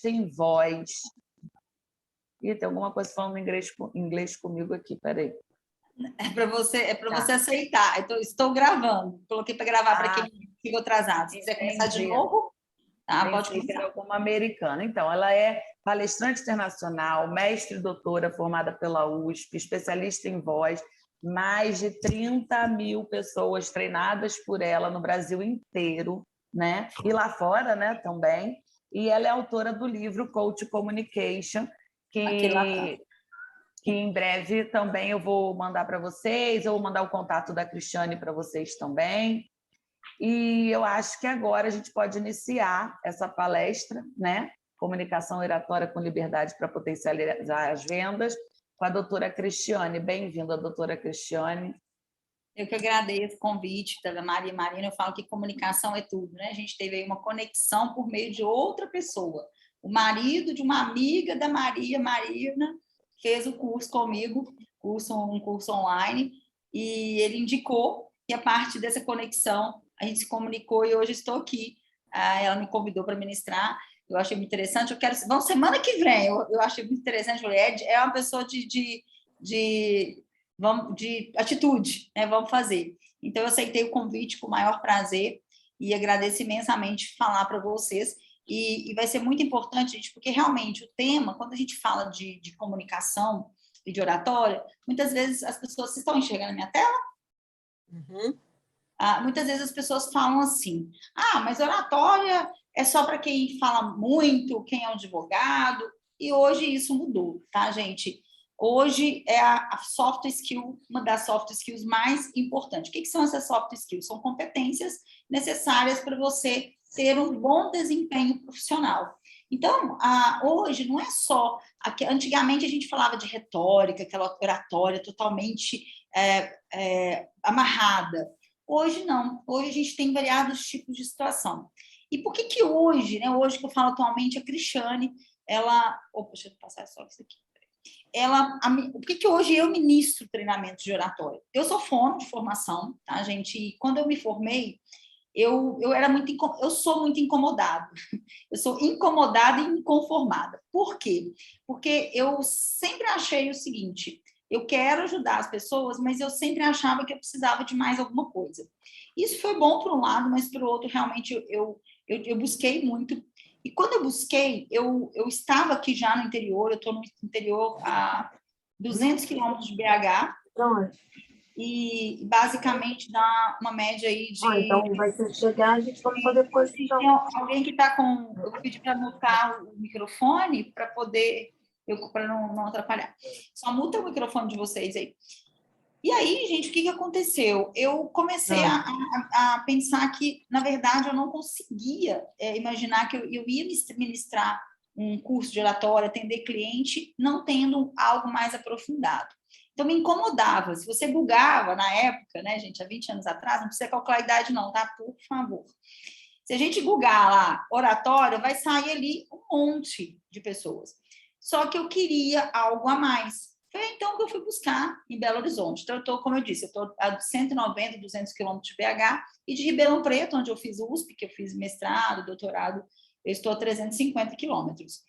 em voz. Ih, tem alguma coisa falando inglês comigo aqui, peraí. É para você aceitar. Então, estou gravando. Coloquei para gravar para quem ficou atrasado. Se quiser começar de novo, tá, pode começar. Que era alguma americana. Então, ela é palestrante internacional, mestre e doutora formada pela USP, especialista em voz, mais de 30 mil pessoas treinadas por ela no Brasil inteiro, né? E lá fora, né, também. E ela é autora do livro Coach Communication, que em breve também eu vou mandar para vocês, eu vou mandar o contato da Cristiane para vocês também. E eu acho que agora a gente pode iniciar essa palestra, né? Comunicação oratória com liberdade para potencializar as vendas, com a doutora Cristiane. Bem-vinda, doutora Cristiane. Eu que agradeço o convite da Maria Marina. Eu falo que comunicação é tudo, né? A gente teve aí uma conexão por meio de outra pessoa. O marido de uma amiga da Maria Marina fez o curso comigo, um curso online, e ele indicou que a partir dessa conexão a gente se comunicou e hoje estou aqui. Ela me convidou para ministrar, eu achei muito interessante. Vamos semana que vem, eu achei muito interessante. É uma pessoa de atitude, né? Vamos fazer. Então, eu aceitei o convite com o maior prazer e agradeço imensamente falar para vocês. E vai ser muito importante, gente, porque realmente o tema, quando a gente fala de comunicação e de oratória, muitas vezes as pessoas... Vocês estão enxergando a minha tela? Uhum. Muitas vezes as pessoas falam assim, mas oratória é só para quem fala muito, quem é um advogado, e hoje isso mudou, tá, gente? Hoje é a soft skill, uma das soft skills mais importantes. O que são essas soft skills? São competências necessárias para você ter um bom desempenho profissional. Então, hoje não é só... Antigamente a gente falava de retórica, aquela oratória totalmente amarrada. Hoje não. Hoje a gente tem variados tipos de situação. E por que hoje, né? Hoje que eu falo atualmente, a Cristiane, ela... Opa, deixa eu passar só isso aqui. Por que hoje eu ministro treinamentos de oratória? Eu sou fono de formação, tá, gente? E quando eu me formei, eu sou muito incomodada. Eu sou incomodada e inconformada. Por quê? Porque eu sempre achei o seguinte: eu quero ajudar as pessoas, mas eu sempre achava que eu precisava de mais alguma coisa. Isso foi bom por um lado, mas por outro, realmente, eu busquei muito. E quando eu busquei, eu estava aqui já no interior, eu estou no interior a 200 quilômetros de BH. E basicamente dá uma média aí de... então vai ser chegar, a gente vai fazer depois. Então. Tem alguém que está com... Eu pedi para mutar o microfone para poder... para não atrapalhar. Só muta o microfone de vocês aí. E aí, gente, o que aconteceu? Eu comecei a pensar que, na verdade, eu não conseguia imaginar que eu ia ministrar um curso de oratória, atender cliente, não tendo algo mais aprofundado. Então, me incomodava. Se você bugava na época, né, gente, há 20 anos atrás, não precisa calcular a idade não, tá? Por favor. Se a gente bugar lá oratória, vai sair ali um monte de pessoas. Só que eu queria algo a mais. Foi então que eu fui buscar em Belo Horizonte. Então, como eu disse, eu estou a 190, 200 quilômetros de BH, e de Ribeirão Preto, onde eu fiz USP, que eu fiz mestrado, doutorado, eu estou a 350 quilômetros.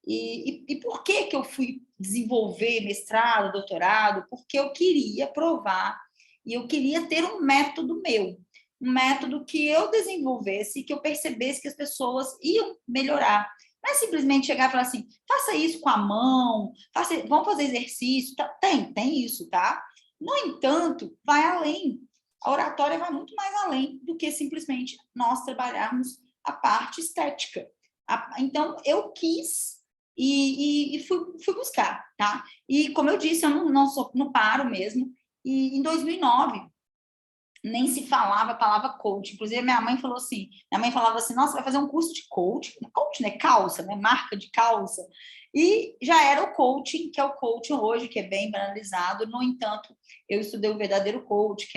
E por que eu fui desenvolver mestrado, doutorado? Porque eu queria provar e eu queria ter um método meu, um método que eu desenvolvesse e que eu percebesse que as pessoas iam melhorar. Não é simplesmente chegar e falar assim, faça isso com a mão, vamos fazer exercício. Tem isso, tá? No entanto, vai além. A oratória vai muito mais além do que simplesmente nós trabalharmos a parte estética. Então, eu quis e fui buscar, tá? E, como eu disse, eu não paro mesmo. E em 2009, nem se falava a palavra coach. Inclusive, minha mãe falava assim, nossa, vai fazer um curso de coach? Coach, né? Calça, né? Marca de calça. E já era o coaching, que é o coaching hoje, que é bem banalizado. No entanto, eu estudei o verdadeiro coach,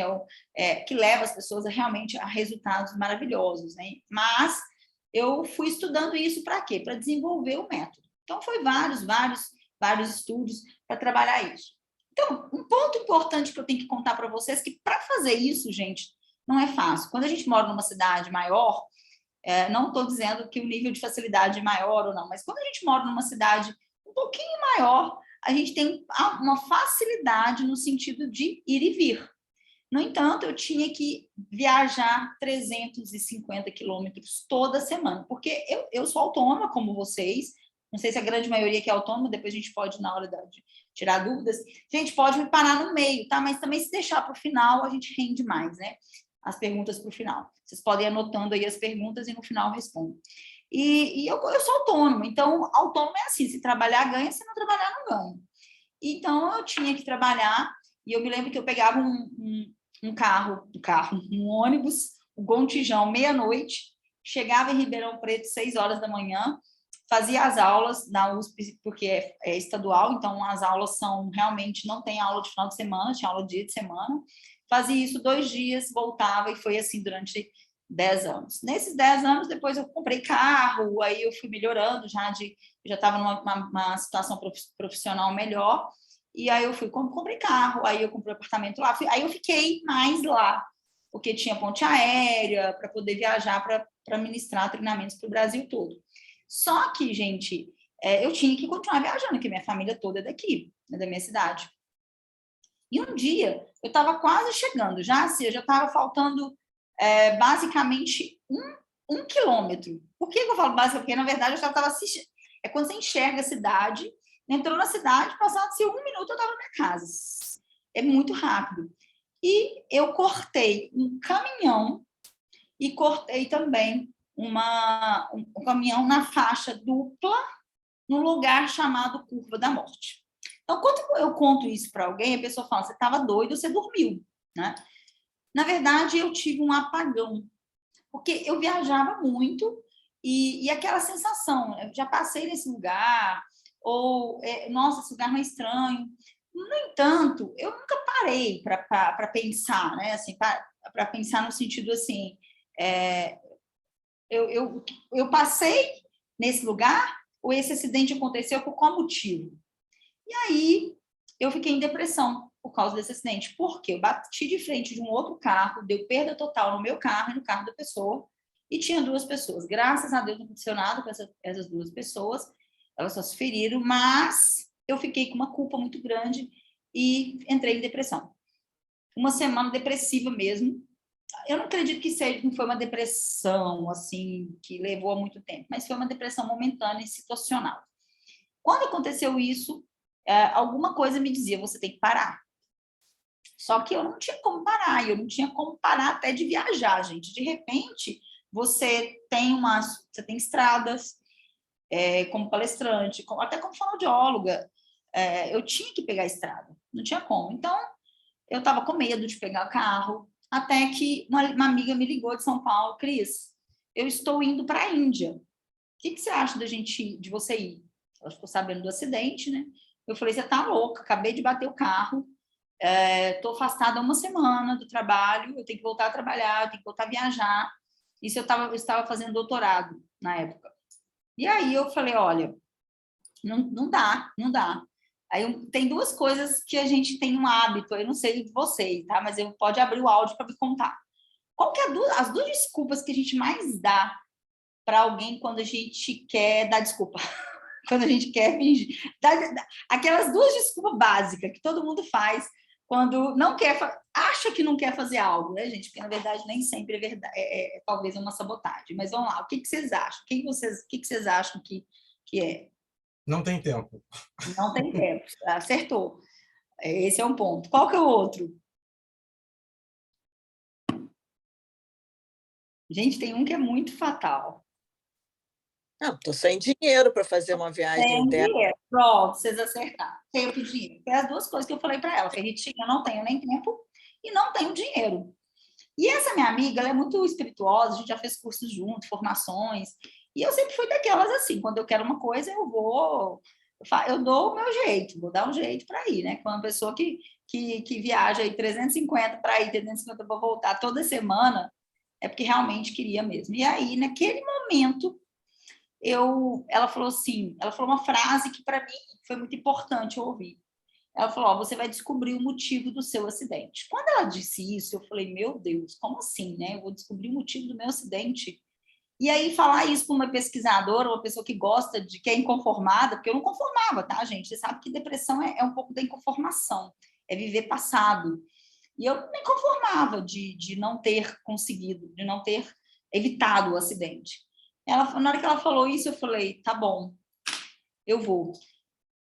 que leva as pessoas realmente a resultados maravilhosos, né? Mas eu fui estudando isso para quê? Para desenvolver o método. Então, foi vários estudos para trabalhar isso. Então, um ponto importante que eu tenho que contar para vocês é que para fazer isso, gente, não é fácil. Quando a gente mora numa cidade maior, Não estou dizendo que o nível de facilidade é maior ou não, mas quando a gente mora numa cidade um pouquinho maior, a gente tem uma facilidade no sentido de ir e vir. No entanto, eu tinha que viajar 350 quilômetros toda semana, porque eu sou autônoma, como vocês, não sei se a grande maioria que é autônoma, depois a gente pode, na hora de tirar dúvidas, a gente pode me parar no meio, tá? Mas também se deixar para o final, a gente rende mais, né? As perguntas para o final. Vocês podem ir anotando aí as perguntas e no final eu respondo. E eu sou autônoma, então autônomo é assim, se trabalhar ganha, se não trabalhar não ganha. Então eu tinha que trabalhar, e eu me lembro que eu pegava um ônibus, o Gontijão, meia-noite, chegava em Ribeirão Preto, 6 horas da manhã, fazia as aulas na USP, porque é estadual, então as aulas realmente não tem aula de final de semana, tinha aula dia de semana, fazia isso 2 dias, voltava, e foi assim durante 10 anos. Nesses 10 anos, depois eu comprei carro, aí eu fui melhorando, já estava numa situação profissional melhor, e aí eu comprei carro, aí eu comprei apartamento lá, aí eu fiquei mais lá, porque tinha ponte aérea para poder viajar para ministrar treinamentos para o Brasil todo. Só que, gente, eu tinha que continuar viajando, porque minha família toda é daqui, da minha cidade. E um dia, eu estava quase chegando, assim, eu já estava faltando basicamente um quilômetro. Por que eu falo basicamente? Porque, na verdade, eu já estava assistindo. É quando você enxerga a cidade, entrou na cidade, passado-se 1 minuto, eu estava na minha casa. É muito rápido. E eu cortei um caminhão e cortei também um caminhão na faixa dupla, num lugar chamado Curva da Morte. Então, quando eu conto isso para alguém, a pessoa fala, você estava doido, você dormiu, né? Na verdade, eu tive um apagão, porque eu viajava muito e aquela sensação, eu já passei nesse lugar, ou, nossa, esse lugar não é estranho. No entanto, eu nunca parei para pensar, né? Assim, para pensar no sentido assim, eu passei nesse lugar, ou esse acidente aconteceu por qual motivo? E aí eu fiquei em depressão por causa desse acidente. Por quê? Eu bati de frente de um outro carro, deu perda total no meu carro e no carro da pessoa, e tinha 2 pessoas. Graças a Deus não aconteceu nada com essas 2 pessoas, elas só se feriram, mas eu fiquei com uma culpa muito grande e entrei em depressão. Uma semana depressiva mesmo. Eu não acredito que não foi uma depressão assim que levou a muito tempo, mas foi uma depressão momentânea e situacional. Quando aconteceu isso, alguma coisa me dizia, você tem que parar. Só que eu não tinha como parar, eu não tinha como parar até de viajar, gente. De repente, você tem estradas, como palestrante, até como fonoaudióloga, eu tinha que pegar a estrada, não tinha como. Então, eu estava com medo de pegar carro, até que uma amiga me ligou de São Paulo, Cris, eu estou indo para a Índia. O que você acha de você ir? Ela ficou sabendo do acidente, né? Eu falei, você tá louca, acabei de bater o carro, estou afastada 1 semana do trabalho, eu tenho que voltar a trabalhar, eu tenho que voltar a viajar. Isso eu estava fazendo doutorado na época. E aí eu falei, olha, não dá, não dá. Aí tem 2 coisas que a gente tem um hábito, eu não sei de vocês, tá? Mas pode abrir o áudio para me contar. Qual que é as 2 desculpas que a gente mais dá para alguém quando a gente quer dar desculpa? Quando a gente quer fingir. Aquelas 2 desculpas básicas que todo mundo faz quando não quer, acha que não quer fazer algo, né, gente? Porque, na verdade, nem sempre é verdade, talvez uma sabotagem. Mas vamos lá, o que vocês acham? O que vocês acham que é? Não tem tempo. Não tem tempo, acertou. Esse é um ponto. Qual que é o outro? Gente, tem um que é muito fatal. Não, estou sem dinheiro para fazer uma viagem Sem dessa. dinheiro. Pronto, vocês acertaram. Tenho que dinheiro. Foi as 2 coisas que eu falei para ela. Falei, Ritinha, eu não tenho nem tempo e não tenho dinheiro. E essa minha amiga, ela é muito espirituosa, a gente já fez cursos juntos, formações, e eu sempre fui daquelas assim, quando eu quero uma coisa, eu dou o meu jeito, vou dar um jeito para ir, né? Com uma pessoa que viaja aí 350 para ir, 350 para voltar toda semana, é porque realmente queria mesmo. E aí, naquele momento, ela falou uma frase que para mim foi muito importante eu ouvir. Ela falou, você vai descobrir o motivo do seu acidente. Quando ela disse isso, eu falei, meu Deus, como assim, né? Eu vou descobrir o motivo do meu acidente? E aí, falar isso para uma pesquisadora, uma pessoa que gosta que é inconformada, porque eu não conformava, tá, gente? Você sabe que depressão é um pouco da inconformação, é viver passado. E eu me conformava de não ter conseguido, de não ter evitado o acidente. Na hora que ela falou isso, eu falei, tá bom, eu vou.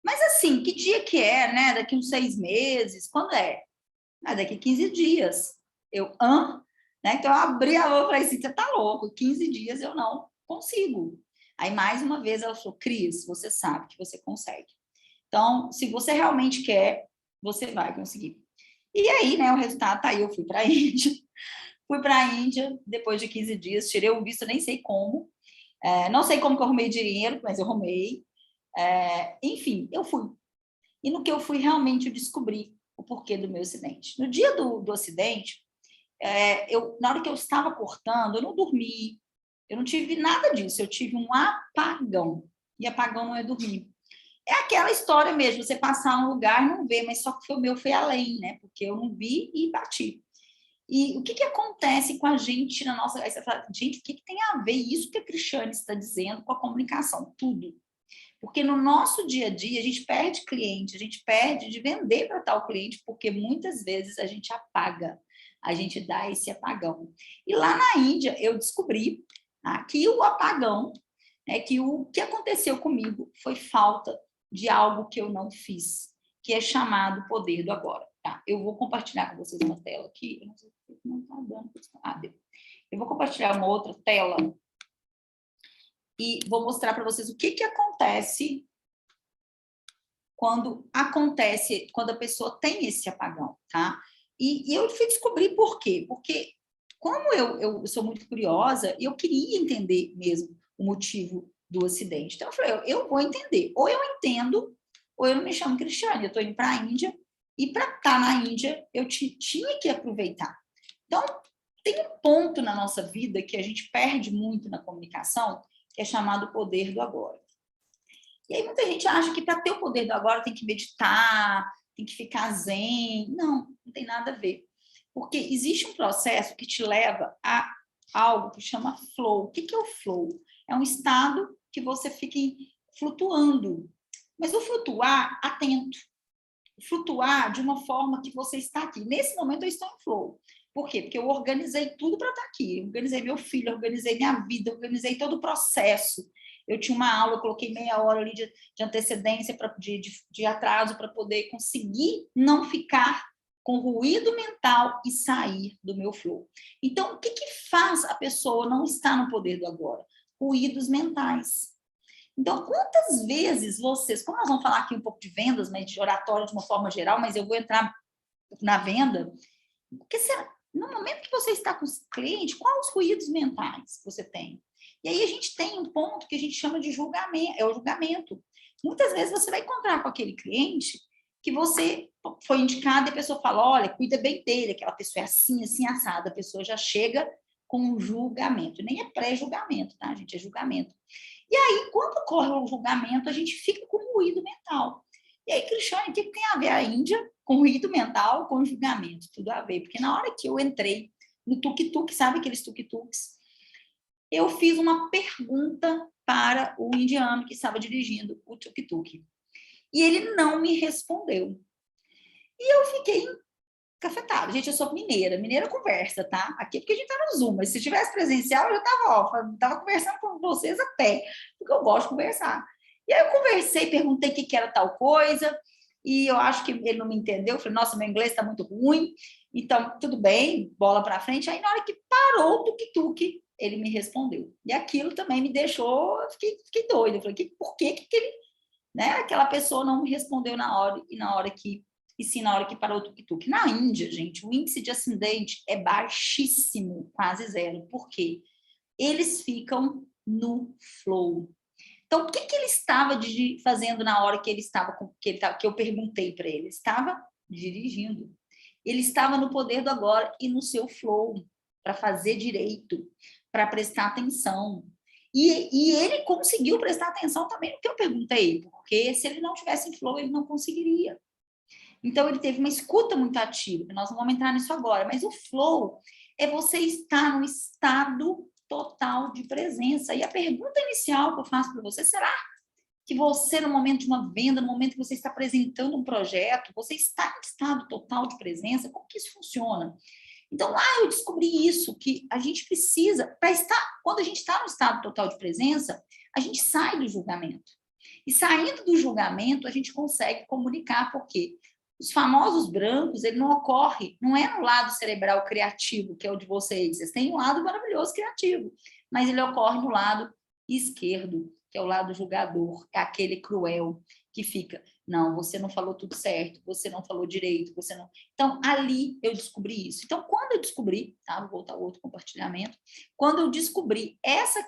Mas assim, que dia que é, né? Daqui uns 6 meses? Quando é? Daqui 15 dias. Né? Então, eu abri a mão e falei assim, você tá louco, 15 dias eu não consigo. Aí, mais uma vez, ela falou, Cris, você sabe que você consegue. Então, se você realmente quer, você vai conseguir. E aí, né, o resultado tá aí, eu fui para a Índia. Fui para a Índia, depois de 15 dias, tirei o visto, nem sei como. Não sei como que eu arrumei dinheiro, mas eu arrumei. Enfim, eu fui. E no que eu fui, realmente, eu descobri o porquê do meu acidente. No dia do acidente, na hora que eu estava cortando, eu não dormi, eu não tive nada disso, eu tive um apagão. E apagão não é dormir. É aquela história mesmo, você passar num lugar e não ver, mas só que o meu foi além, né? Porque eu não vi e bati. E o que acontece com a gente na nossa... Aí você fala, gente, o que tem a ver isso que a Cristiane está dizendo com a comunicação? Tudo. Porque no nosso dia a dia, a gente perde cliente, a gente perde de vender para tal cliente, porque muitas vezes a gente apaga, a gente dá esse apagão. E lá na Índia, eu descobri que o apagão, que o que aconteceu comigo foi falta de algo que eu não fiz, que é chamado poder do agora. Tá? Eu vou compartilhar com vocês uma tela aqui. Eu não sei se não está dando. Deu. Eu vou compartilhar uma outra tela e vou mostrar para vocês o que acontece quando a pessoa tem esse apagão, tá? E eu fui descobrir por quê. Porque como eu sou muito curiosa, eu queria entender mesmo o motivo do acidente. Então, eu falei, eu vou entender. Ou eu entendo, ou eu não me chamo Cristiane. Eu estou indo para a Índia, e para estar na Índia, eu tinha que aproveitar. Então, tem um ponto na nossa vida que a gente perde muito na comunicação, que é chamado poder do agora. E aí muita gente acha que para ter o poder do agora tem que meditar, tem que ficar zen. Não, não tem nada a ver. Porque existe um processo que te leva a algo que chama flow. O que é o flow? É um estado que você fica flutuando. Mas o flutuar atento. Flutuar de uma forma que você está aqui. Nesse momento eu estou em flow. Por quê? Porque eu organizei tudo para estar aqui. Eu organizei meu filho, organizei minha vida, organizei todo o processo. Eu tinha uma aula, eu coloquei meia hora ali de antecedência, de atraso, para poder conseguir não ficar com ruído mental e sair do meu flow. Então, o que faz a pessoa não estar no poder do agora? Ruídos mentais. Então, quantas vezes vocês... Como nós vamos falar aqui um pouco de vendas, mas de oratório de uma forma geral, mas eu vou entrar na venda... Porque no momento que você está com os clientes, quais os ruídos mentais que você tem? E aí a gente tem um ponto que a gente chama de julgamento, é o julgamento. Muitas vezes você vai encontrar com aquele cliente que você foi indicado e a pessoa fala, olha, cuida bem dele, aquela pessoa é assim, assim, assada. A pessoa já chega com um julgamento. Nem é pré-julgamento, tá, gente? É julgamento. E aí, quando ocorre o julgamento, a gente fica com ruído mental. E aí, Cristiane, o que tem a ver a Índia com ruído mental, com julgamento? Tudo a ver, porque na hora que eu entrei no tuk-tuk, sabe aqueles tuk-tuks? Eu fiz uma pergunta para o indiano que estava dirigindo o tuk-tuk. E ele não me respondeu. E eu fiquei cafetada. Gente, eu sou mineira. Mineira conversa, tá? Aqui porque a gente tá no Zoom, mas se tivesse presencial, eu já tava conversando com vocês até, porque eu gosto de conversar. E aí eu conversei, perguntei o que era tal coisa, e eu acho que ele não me entendeu. Eu falei, nossa, meu inglês está muito ruim, então tudo bem, bola para frente. Aí na hora que parou o tuk-tuk, ele me respondeu. E aquilo também me deixou, eu fiquei doida. Eu falei, por que ele, né? Aquela pessoa não me respondeu na hora, e sim na hora que parou o tuk-tuk. Na Índia, gente, o índice de acidente é baixíssimo, quase zero. Por quê? Eles ficam no flow. Então, o que ele estava fazendo na hora que que eu perguntei para ele? Ele estava dirigindo. Ele estava no poder do agora e no seu flow, para fazer direito, para prestar atenção. E ele conseguiu prestar atenção também no que eu perguntei, porque se ele não tivesse em flow, ele não conseguiria. Então, ele teve uma escuta muito ativa, nós não vamos entrar nisso agora, mas o flow é você estar num estado total de presença. E a pergunta inicial que eu faço para você, será que você, no momento de uma venda, no momento que você está apresentando um projeto, você está em estado total de presença? Como que isso funciona? Então, lá eu descobri isso, que a gente precisa, para estar, quando a gente está no estado total de presença, a gente sai do julgamento. E saindo do julgamento, a gente consegue comunicar, porque os famosos brancos, ele não ocorre, não é no lado cerebral criativo, que é o de vocês. Vocês têm um lado maravilhoso criativo, mas ele ocorre no lado esquerdo, que é o lado julgador, é aquele cruel que fica, não, você não falou tudo certo, você não falou direito, você não... Então, ali eu descobri isso. Então, quando eu descobri, tá? Vou voltar ao outro compartilhamento, quando eu descobri essa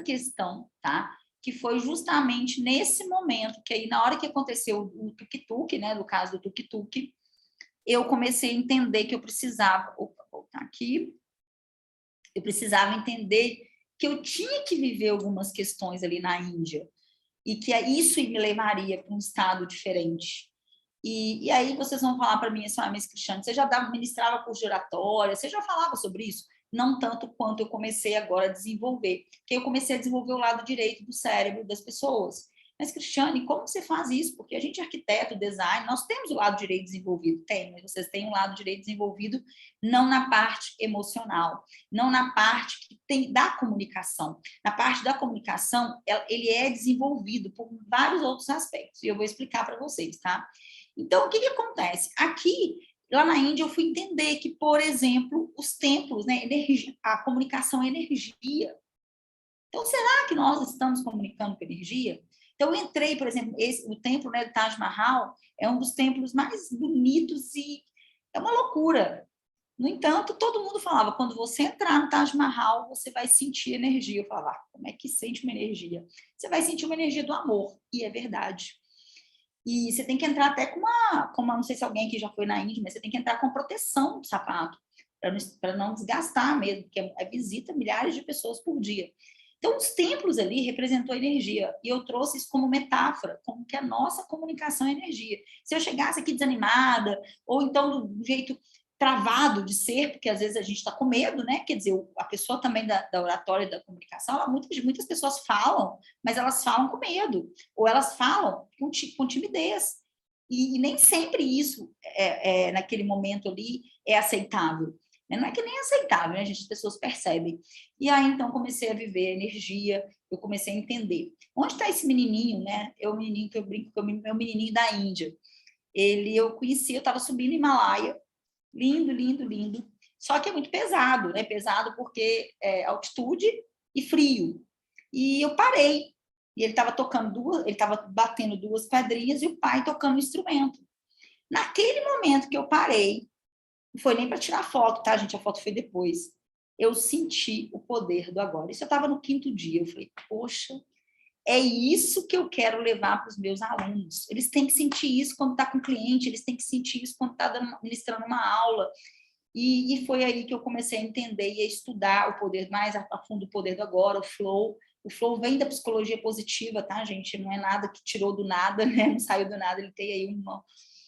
questão, tá? Que foi justamente nesse momento, que aí na hora que aconteceu o tuk-tuk, né? No caso do tuk-tuk, eu comecei a entender que eu precisava... Opa, voltar aqui. Eu precisava entender que eu tinha que viver algumas questões ali na Índia e que isso me levaria para um estado diferente. E aí vocês vão falar para mim assim, mas Cristiane, você já ministrava curso de oratória, você já falava sobre isso? Não tanto quanto eu comecei agora a desenvolver, porque eu comecei a desenvolver o lado direito do cérebro das pessoas. Mas, Cristiane, como você faz isso? Porque a gente é arquiteto, design, nós temos o lado direito desenvolvido. Tem, mas vocês têm um lado direito desenvolvido não na parte emocional, não na parte que tem da comunicação. Na parte da comunicação, ele é desenvolvido por vários outros aspectos. E eu vou explicar para vocês, tá? Então, o que acontece? Aqui, lá na Índia, eu fui entender que, por exemplo, os templos, né, a comunicação é energia. Então, será que nós estamos comunicando com energia? Então, eu entrei, por exemplo, o templo, né, do Taj Mahal é um dos templos mais bonitos e é uma loucura. No entanto, todo mundo falava, quando você entrar no Taj Mahal, você vai sentir energia. Eu falava, como é que sente uma energia? Você vai sentir uma energia do amor, e é verdade. E você tem que entrar até com não sei se alguém aqui já foi na Índia, mas você tem que entrar com proteção do sapato, para não desgastar mesmo, porque visita milhares de pessoas por dia. Então, os templos ali representou energia, e eu trouxe isso como metáfora, como que a nossa comunicação é energia. Se eu chegasse aqui desanimada, ou então do jeito travado de ser, porque às vezes a gente está com medo, né? Quer dizer, a pessoa também da oratória e da comunicação, muitas pessoas falam, mas elas falam com medo, ou elas falam com timidez. E nem sempre isso, naquele momento ali, é aceitável. Não é que nem aceitável, né, gente? As pessoas percebem. E aí, então, comecei a viver a energia, eu comecei a entender. Onde está esse menininho, né? É o menininho que eu brinco, que é o menininho da Índia. Eu conheci, eu estava subindo o Himalaia, lindo, lindo, lindo. Só que é muito pesado, né? Pesado porque é altitude e frio. E eu parei. E ele estava ele estava batendo duas pedrinhas e o pai tocando o instrumento. Naquele momento que eu parei, não foi nem para tirar foto, tá, gente? A foto foi depois. Eu senti o poder do agora. Isso eu estava no 5º dia. Eu falei, poxa, é isso que eu quero levar para os meus alunos. Eles têm que sentir isso quando está com o cliente, eles têm que sentir isso quando está ministrando uma aula. E foi aí que eu comecei a entender e a estudar o poder, mais a fundo o poder do agora, o flow. O flow vem da psicologia positiva, tá, gente? Não é nada que tirou do nada, né? Não saiu do nada, ele tem aí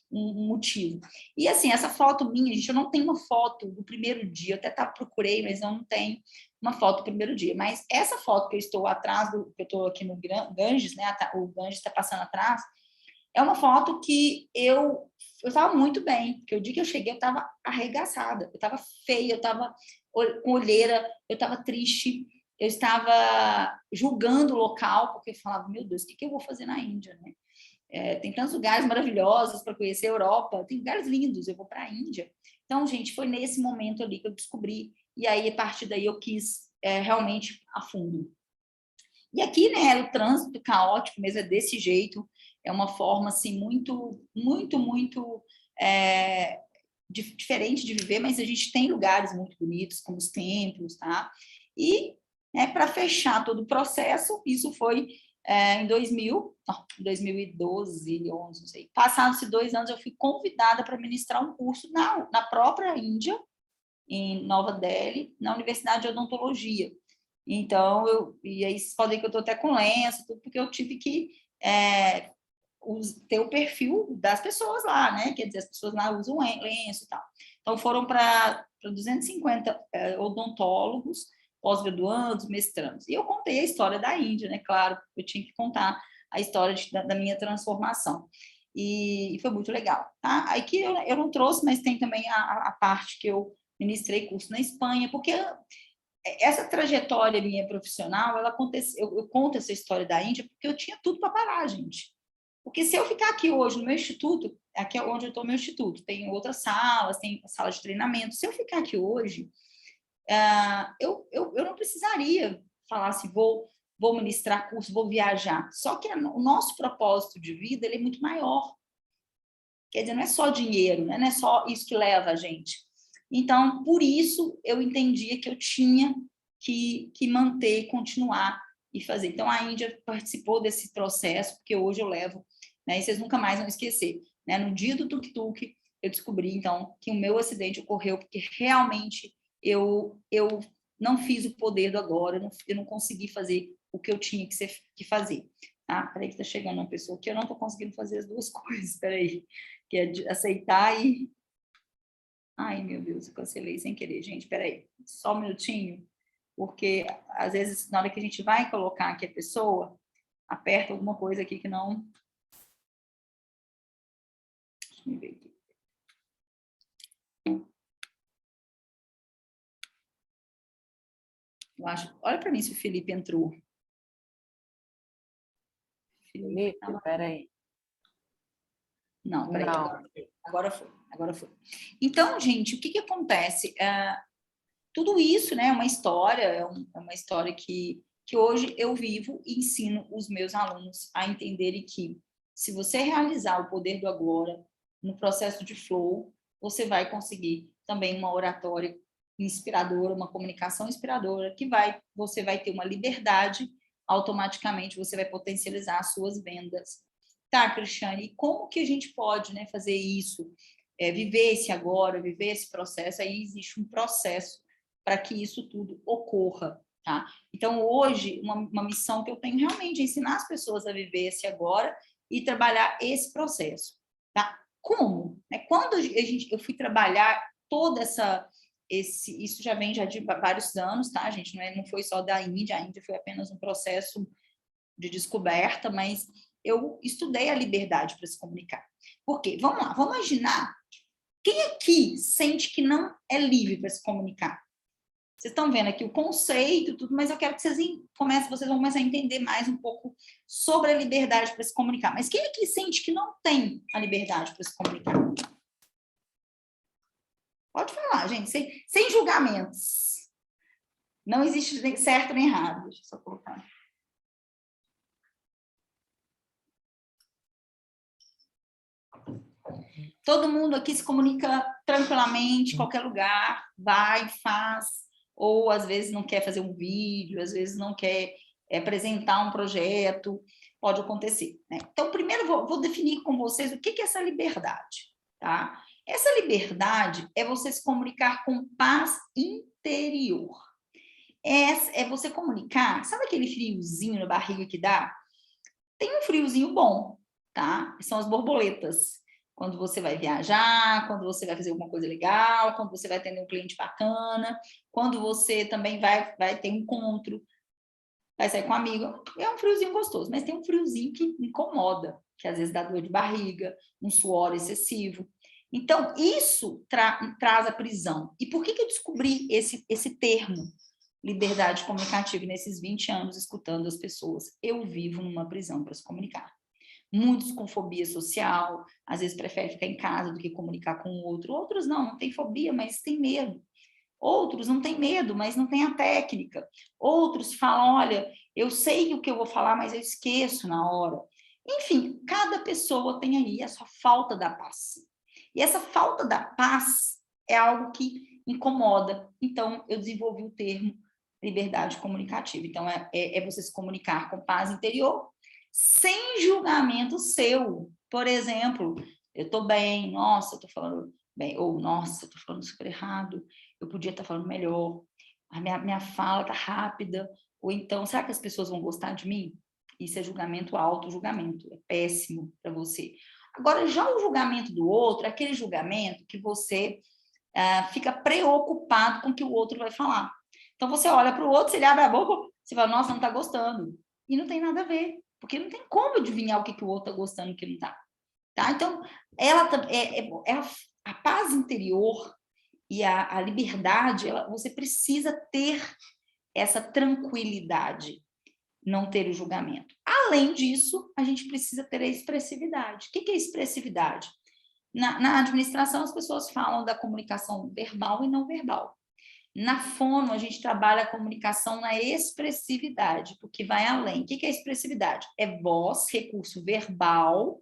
um motivo. E assim, essa foto minha, gente, eu não tenho uma foto do primeiro dia, eu até procurei, mas eu não tenho uma foto do primeiro dia. Mas essa foto que eu estou atrás, que eu estou aqui no Ganges, né? O Ganges está passando atrás, é uma foto que eu estava muito bem, porque o dia que eu cheguei eu estava arregaçada, eu estava feia, eu estava com olheira, eu estava triste, eu estava julgando o local, porque eu falava, meu Deus, o que eu vou fazer na Índia, né? Tem tantos lugares maravilhosos para conhecer a Europa, tem lugares lindos, eu vou para a Índia. Então, gente, foi nesse momento ali que eu descobri, e aí, a partir daí, eu quis realmente a fundo. E aqui, né, o trânsito caótico mesmo é desse jeito, é uma forma, assim, muito, muito, muito diferente de viver, mas a gente tem lugares muito bonitos, como os templos, tá? E, para fechar todo o processo, isso foi em 2012, 11, não sei. Passados 2 anos, eu fui convidada para ministrar um curso na própria Índia, em Nova Delhi, na Universidade de Odontologia. Então, e aí vocês podem ver que eu estou até com lenço, tudo, porque eu tive que ter o perfil das pessoas lá, né? Quer dizer, as pessoas lá usam lenço e tal. Então, foram para 250 odontólogos, pós-graduandos, mestrandos. E eu contei a história da Índia, né? Claro, eu tinha que contar a história da minha transformação. E foi muito legal, tá? Aí que eu não trouxe, mas tem também a parte que eu ministrei curso na Espanha, porque essa trajetória minha profissional, ela aconteceu, eu conto essa história da Índia porque eu tinha tudo para parar, gente. Porque se eu ficar aqui hoje no meu instituto, aqui é onde eu estou no meu instituto, tem outras salas, tem sala de treinamento, se eu ficar aqui hoje, eu não precisaria falar assim, vou ministrar curso, vou viajar. Só que o nosso propósito de vida, ele é muito maior. Quer dizer, não é só dinheiro, né? Não é só isso que leva a gente. Então, por isso, eu entendia que eu tinha que manter, continuar e fazer. Então, a Índia participou desse processo, porque hoje eu levo, né? E vocês nunca mais vão esquecer, né? No dia do tuk-tuk, eu descobri, então, que o meu acidente ocorreu porque realmente eu não fiz o poder do agora, eu não consegui fazer o que eu tinha que fazer. Ah, peraí que está chegando uma pessoa que eu não estou conseguindo fazer as duas coisas, peraí, que é de aceitar e... Ai, meu Deus, eu cancelei sem querer, gente, peraí, só um minutinho, porque às vezes na hora que a gente vai colocar aqui a pessoa, aperta alguma coisa aqui que não... Deixa eu ver aqui. Eu acho... Olha para mim se o Felipe entrou. Felipe, peraí. Não, peraí. Não. Agora foi. Então, gente, o que acontece? Tudo isso, né, é uma história, é uma história que hoje eu vivo e ensino os meus alunos a entenderem que se você realizar o poder do agora no processo de flow, você vai conseguir também uma oratória inspiradora, uma comunicação inspiradora, você vai ter uma liberdade, automaticamente você vai potencializar as suas vendas. Tá, Cristiane, e como que a gente pode, né, fazer isso? Viver esse agora, viver esse processo, aí existe um processo para que isso tudo ocorra, tá? Então, hoje, uma missão que eu tenho realmente é ensinar as pessoas a viver esse agora e trabalhar esse processo, tá? Como? Quando eu fui trabalhar toda isso já vem de vários anos, tá, gente? Não foi só da Índia, a Índia foi apenas um processo de descoberta, mas eu estudei a liberdade para se comunicar. Por quê? Vamos lá, vamos imaginar quem aqui sente que não é livre para se comunicar? Vocês estão vendo aqui o conceito, tudo, mas eu quero que vocês vão começar a entender mais um pouco sobre a liberdade para se comunicar. Mas quem aqui sente que não tem a liberdade para se comunicar? Pode falar, gente, sem julgamentos. Não existe nem certo nem errado. Deixa eu só colocar. Todo mundo aqui se comunica tranquilamente, em qualquer lugar, vai, faz, ou às vezes não quer fazer um vídeo, às vezes não quer apresentar um projeto, pode acontecer, né? Então, primeiro vou definir com vocês o que é essa liberdade, tá? Essa liberdade é você se comunicar com paz interior. É você comunicar, sabe aquele friozinho na barriga que dá? Tem um friozinho bom, tá? São as borboletas. Quando você vai viajar, quando você vai fazer alguma coisa legal, quando você vai atender um cliente bacana, quando você também vai ter um encontro, vai sair com um amigo. É um friozinho gostoso, mas tem um friozinho que incomoda, que às vezes dá dor de barriga, um suor excessivo. Então, isso traz a prisão. E por que eu descobri esse termo, liberdade comunicativa, nesses 20 anos escutando as pessoas? Eu vivo numa prisão para se comunicar. Muitos com fobia social, às vezes preferem ficar em casa do que comunicar com o outro. Outros não tem fobia, mas tem medo. Outros não têm medo, mas não têm a técnica. Outros falam, olha, eu sei o que eu vou falar, mas eu esqueço na hora. Enfim, cada pessoa tem aí a sua falta da paz. E essa falta da paz é algo que incomoda. Então, eu desenvolvi o termo liberdade comunicativa. Então, é você se comunicar com paz interior, sem julgamento seu. Por exemplo, eu estou bem, nossa, eu estou falando bem, ou nossa, eu estou falando super errado, eu podia estar falando melhor, a minha fala está rápida, ou então, será que as pessoas vão gostar de mim? Isso é julgamento, auto-julgamento, é péssimo para você. Agora, já o julgamento do outro, aquele julgamento que você fica preocupado com o que o outro vai falar. Então, você olha para o outro, se ele abre a boca, você fala, nossa, não está gostando. E não tem nada a ver, porque não tem como adivinhar o que o outro está gostando e o que não está. Tá? Então, a paz interior e a liberdade, você precisa ter essa tranquilidade, não ter o julgamento. Além disso, a gente precisa ter a expressividade. O que é expressividade? Na administração, as pessoas falam da comunicação verbal e não verbal. Na fono, a gente trabalha a comunicação na expressividade, porque vai além. O que é expressividade? É voz, recurso verbal,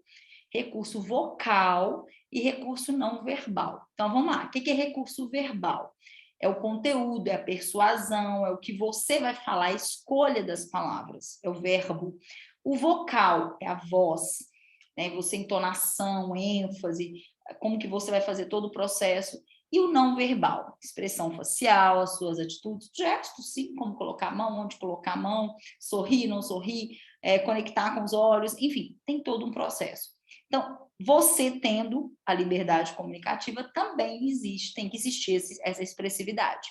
recurso vocal e recurso não verbal. Então, vamos lá. O que é recurso verbal? É o conteúdo, é a persuasão, é o que você vai falar, a escolha das palavras, é o verbo. O vocal é a voz, né? Você, entonação, ênfase, como que você vai fazer todo o processo. E o não verbal, expressão facial, as suas atitudes, gestos, sim, como colocar a mão, onde colocar a mão, sorrir, não sorrir, conectar com os olhos, enfim, tem todo um processo. Então, você tendo a liberdade comunicativa, também tem que existir essa expressividade.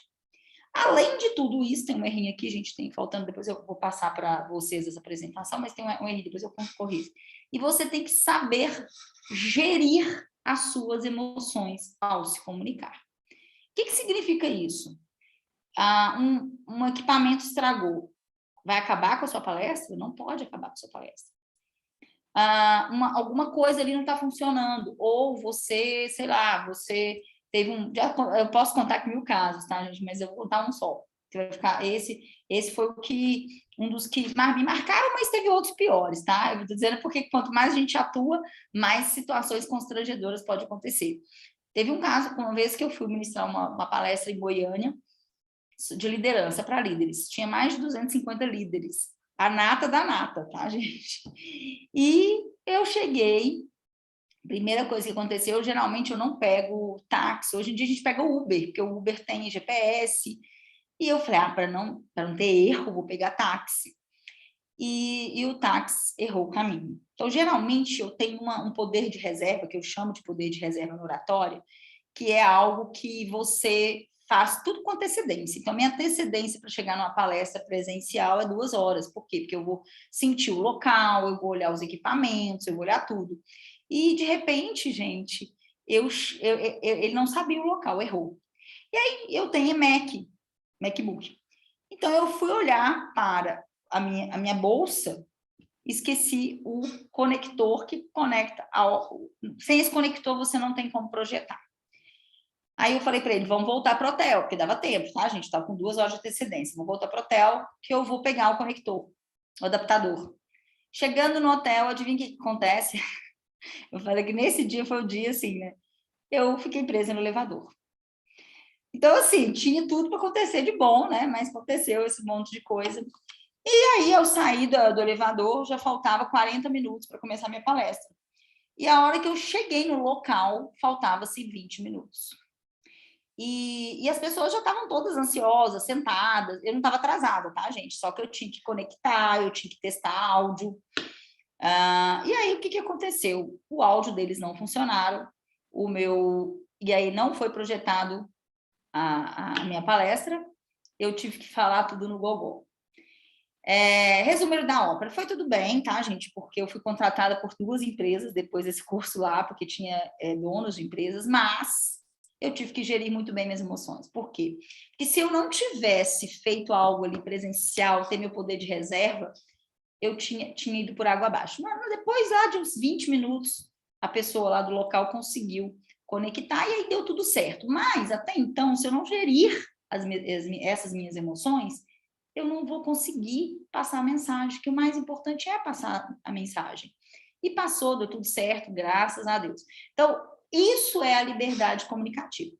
Além de tudo isso, tem um errinho aqui, gente, tem faltando, depois eu vou passar para vocês essa apresentação, mas tem um errinho, depois eu corrijo. E você tem que saber gerir as suas emoções ao se comunicar. O que significa isso? Um equipamento estragou. Vai acabar com a sua palestra? Não pode acabar com a sua palestra. Alguma coisa ali não está funcionando. Ou você, sei lá, você teve eu posso contar aqui 1000 casos, tá, gente? Mas eu vou contar um só. Você vai ficar, esse foi um dos que me marcaram, mas teve outros piores, tá? Eu estou dizendo porque quanto mais a gente atua, mais situações constrangedoras podem acontecer. Teve um caso, uma vez que eu fui ministrar uma palestra em Goiânia de liderança para líderes. Tinha mais de 250 líderes. A nata da nata, tá, gente? E eu cheguei, primeira coisa que aconteceu, geralmente eu não pego táxi. Hoje em dia a gente pega o Uber, porque o Uber tem GPS. E eu falei, para não ter erro, vou pegar táxi. E o táxi errou o caminho. Então, geralmente, eu tenho um poder de reserva, que eu chamo de poder de reserva no oratório, que é algo que você faz tudo com antecedência. Então, minha antecedência para chegar numa palestra presencial é 2 horas. Por quê? Porque eu vou sentir o local, eu vou olhar os equipamentos, eu vou olhar tudo. E, de repente, gente, ele não sabia o local, errou. E aí, eu tenho MacBook. Então, eu fui olhar para a minha bolsa, esqueci o conector que conecta sem esse conector, você não tem como projetar. Aí eu falei para ele, vamos voltar para o hotel, porque dava tempo, tá, gente? Estava com 2 horas de antecedência. Vamos voltar para o hotel, que eu vou pegar o conector, o adaptador. Chegando no hotel, adivinha o que acontece? Eu falei que nesse dia foi o dia, assim, né? Eu fiquei presa no elevador. Então, assim, tinha tudo para acontecer de bom, né? Mas aconteceu esse monte de coisa. E aí, eu saí do elevador, já faltava 40 minutos para começar a minha palestra. E a hora que eu cheguei no local, faltava-se 20 minutos. E as pessoas já estavam todas ansiosas, sentadas. Eu não estava atrasada, tá, gente? Só que eu tinha que conectar, eu tinha que testar áudio. E aí, o que aconteceu? O áudio deles não funcionaram. E aí, não foi projetado a minha palestra. Eu tive que falar tudo no Google. Resumo da ópera, foi tudo bem, tá, gente? Porque eu fui contratada por 2 empresas depois desse curso lá, porque tinha donos de empresas, mas eu tive que gerir muito bem minhas emoções. Por quê? Porque se eu não tivesse feito algo ali presencial, ter meu poder de reserva, eu tinha ido por água abaixo. Mas depois lá de uns 20 minutos, a pessoa lá do local conseguiu conectar e aí deu tudo certo. Mas, até então, se eu não gerir essas minhas emoções, eu não vou conseguir passar a mensagem, que o mais importante é passar a mensagem. E passou, deu tudo certo, graças a Deus. Então, isso é a liberdade comunicativa.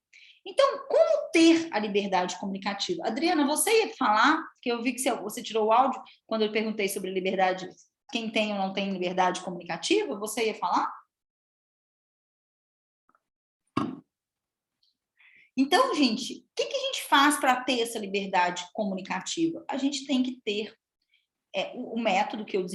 Então, como ter a liberdade comunicativa? Adriana, você ia falar, que eu vi que você tirou o áudio quando eu perguntei sobre liberdade, quem tem ou não tem liberdade comunicativa, você ia falar? Então, gente, o que a gente faz para ter essa liberdade comunicativa? A gente tem que ter o método que eu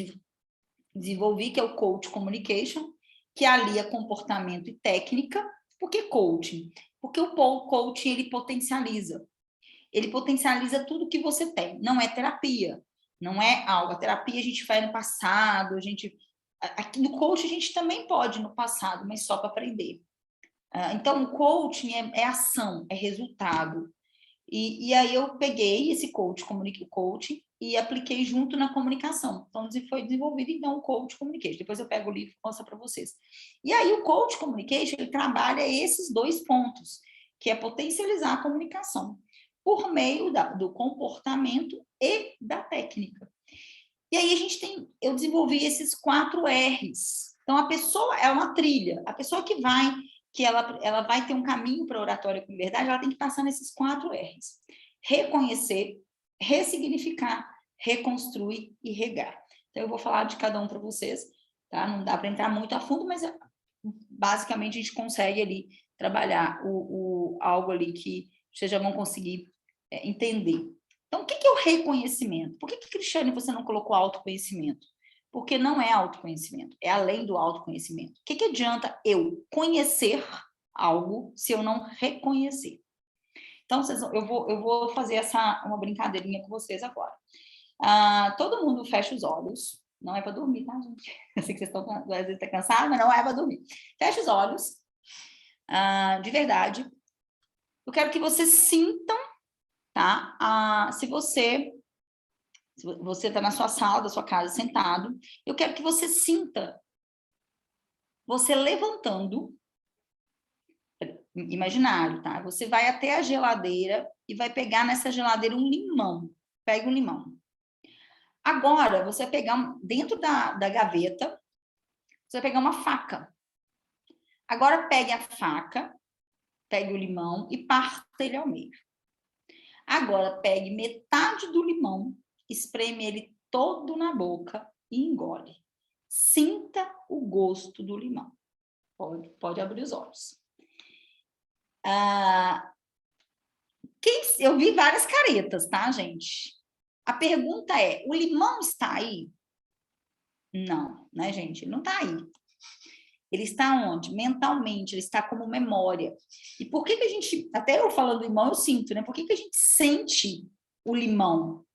desenvolvi, que é o Coach Communication, que alia comportamento e técnica. Por que coaching? Porque o coaching, ele potencializa. Ele potencializa tudo que você tem. Não é terapia. Não é algo. A terapia a gente vai no passado, aqui no coaching a gente também pode ir no passado, mas só para aprender. Então, o coaching é ação, é resultado. E aí eu peguei esse coaching e apliquei junto na comunicação. Então, foi desenvolvido, então, o coach communication. Depois eu pego o livro e mostro para vocês. E aí o coach communication, ele trabalha esses 2 pontos, que é potencializar a comunicação por meio do comportamento e da técnica. E aí eu desenvolvi esses 4 R's. Então, a pessoa é uma trilha. A pessoa ela vai ter um caminho para a oratória com verdade, ela tem que passar nesses 4 R's. Reconhecer, ressignificar, reconstruir e regar. Então, eu vou falar de cada um para vocês, tá? Não dá para entrar muito a fundo, mas basicamente a gente consegue ali trabalhar algo ali que vocês já vão conseguir entender. Então, o que é o reconhecimento? Por que, Cristiane, você não colocou autoconhecimento? Porque não é autoconhecimento, é além do autoconhecimento. O que adianta eu conhecer algo se eu não reconhecer? Então, eu vou fazer uma brincadeirinha com vocês agora. Todo mundo fecha os olhos. Não é para dormir, tá, gente? Eu sei que vocês estão às vezes cansados, mas não é para dormir. Fecha os olhos. De verdade. Eu quero que vocês sintam, tá? Se você está na sua sala, da sua casa, sentado, eu quero que você sinta você levantando, imaginário, tá? Você vai até a geladeira e vai pegar nessa geladeira um limão. Pega um limão. Agora, você vai pegar dentro da gaveta, você vai pegar uma faca. Agora, pegue a faca, pegue o limão e parta ele ao meio. Agora, pegue metade do limão, espreme ele todo na boca e engole. Sinta o gosto do limão. Pode abrir os olhos. Eu vi várias caretas, tá, gente? A pergunta é, o limão está aí? Não, né, gente? Ele não está aí. Ele está onde? Mentalmente, ele está como memória. E por que a gente, até eu falando do limão, eu sinto, né? Por que a gente sente o limão?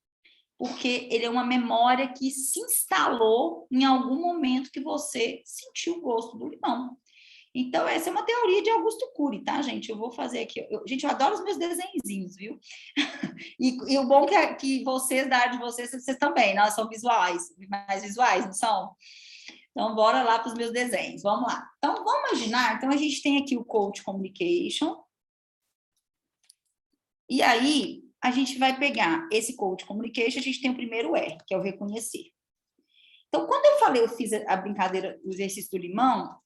Porque ele é uma memória que se instalou em algum momento que você sentiu o gosto do limão. Então, essa é uma teoria de Augusto Cury, tá, gente? Eu vou fazer aqui. Gente, eu adoro os meus desenhinhos, viu? E o bom é que vocês, da área de vocês também, nós são visuais, mais visuais, não são? Então, bora lá para os meus desenhos. Vamos lá. Então, vamos imaginar. Então, a gente tem aqui o Coach Communication. E aí, a gente vai pegar esse Coach Communication, a gente tem o primeiro R, que é o reconhecer. Então, quando eu fiz a brincadeira, o exercício do limão,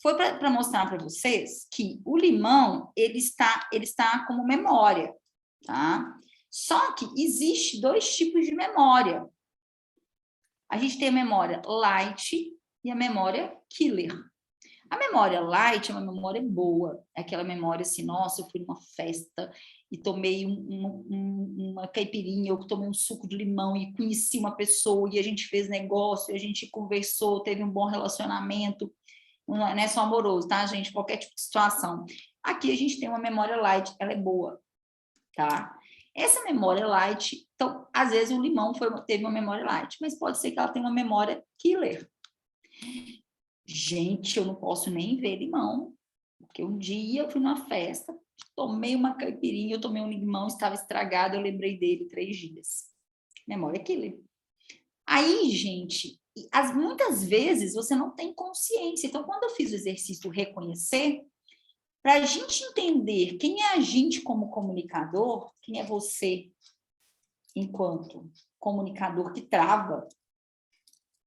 foi para mostrar para vocês que o limão, ele está como memória, tá? Só que existe 2 tipos de memória. A gente tem a memória light e a memória killer. A memória light é uma memória boa, é aquela memória assim, nossa, eu fui numa festa e tomei uma caipirinha, eu tomei um suco de limão e conheci uma pessoa e a gente fez negócio, a gente conversou, teve um bom relacionamento. Não é só amoroso, tá, gente? Qualquer tipo de situação. Aqui a gente tem uma memória light, ela é boa, tá? Essa memória light, então, às vezes o limão teve uma memória light, mas pode ser que ela tenha uma memória killer. Gente, eu não posso nem ver limão, porque um dia eu fui numa festa, tomei uma caipirinha, eu tomei um limão, estava estragado, eu lembrei dele 3 dias. Memória killer. Aí, gente, muitas vezes você não tem consciência. Então, quando eu fiz o exercício do reconhecer, para a gente entender quem é a gente como comunicador, quem é você enquanto comunicador que trava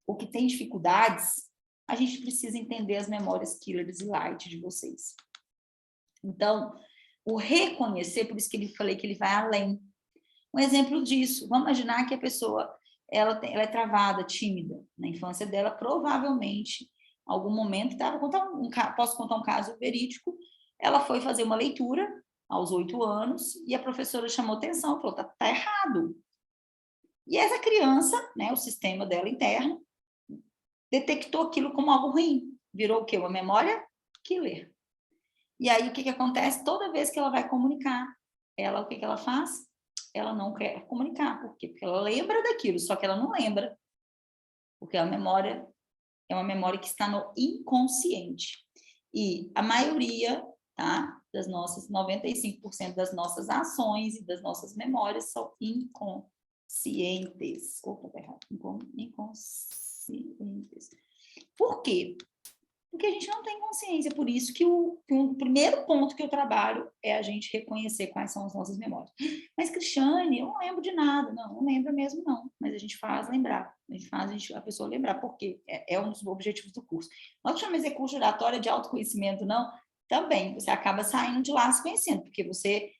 ou que tem dificuldades, a gente precisa entender as memórias killers e light de vocês. Então, o reconhecer, por isso que eu falei que ele vai além. Um exemplo disso, vamos imaginar que a pessoa ela é travada, tímida. Na infância dela, provavelmente, em algum momento, posso contar um caso verídico, ela foi fazer uma leitura aos 8 anos e a professora chamou atenção, falou, tá errado. E essa criança, né, o sistema dela interno, detectou aquilo como algo ruim. Virou o quê? Uma memória killer. E aí, o que acontece? Toda vez que ela vai comunicar, o que ela faz? Ela não quer comunicar. Por quê? Porque ela lembra daquilo, só que ela não lembra. Porque a memória é uma memória que está no inconsciente. E a maioria, tá? 95% das nossas ações e das nossas memórias são inconscientes. Opa, tá errado. Inconscientes. Por quê? Porque a gente não tem consciência. Por isso que o primeiro ponto que eu trabalho é a gente reconhecer quais são as nossas memórias. Mas, Cristiane, eu não lembro de nada. Não lembro mesmo, não. Mas a gente faz lembrar. A gente faz a pessoa lembrar. Por quê? É um dos objetivos do curso. Não que chama de curso de oratória de autoconhecimento, não. Também, você acaba saindo de lá se conhecendo. Porque você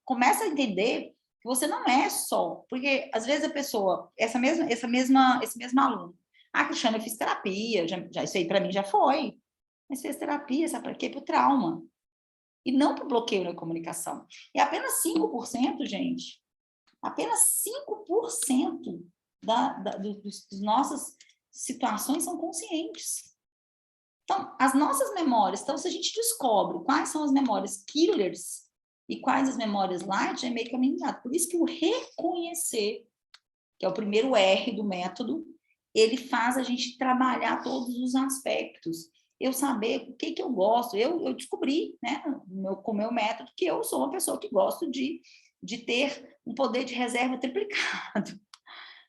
começa a entender que você não é só... Porque, às vezes, a pessoa... Esse mesmo aluno, Cristiane, eu fiz terapia, já isso aí para mim já foi. Mas fez terapia, sabe para quê? Para o trauma. E não para o bloqueio na comunicação. E apenas 5%, gente, apenas 5% das nossas situações são conscientes. Então, as nossas memórias, então, se a gente descobre quais são as memórias killers e quais as memórias light, é meio caminho andado. Por isso que o reconhecer, que é o primeiro R do método, ele faz a gente trabalhar todos os aspectos. Eu saber o que eu gosto. Eu descobri, né, com o meu método, que eu sou uma pessoa que gosto de ter um poder de reserva triplicado.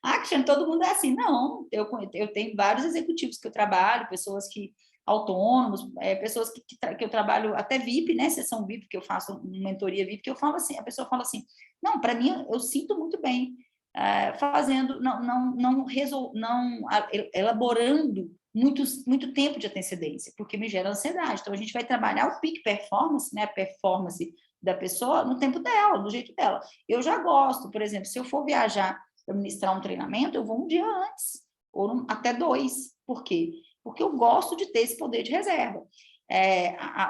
Cristiane, todo mundo é assim. Não, eu tenho vários executivos que eu trabalho, pessoas que autônomos, pessoas que eu trabalho até VIP, né, sessão VIP, que eu faço uma mentoria VIP, que eu falo assim, a pessoa fala assim, não, para mim, eu sinto muito bem fazendo, não elaborando muito tempo de antecedência, porque me gera ansiedade. Então, a gente vai trabalhar o peak performance, né, a performance da pessoa no tempo dela, do jeito dela. Eu já gosto, por exemplo, se eu for viajar para ministrar um treinamento, eu vou um dia antes, ou até 2. Por quê? Porque eu gosto de ter esse poder de reserva.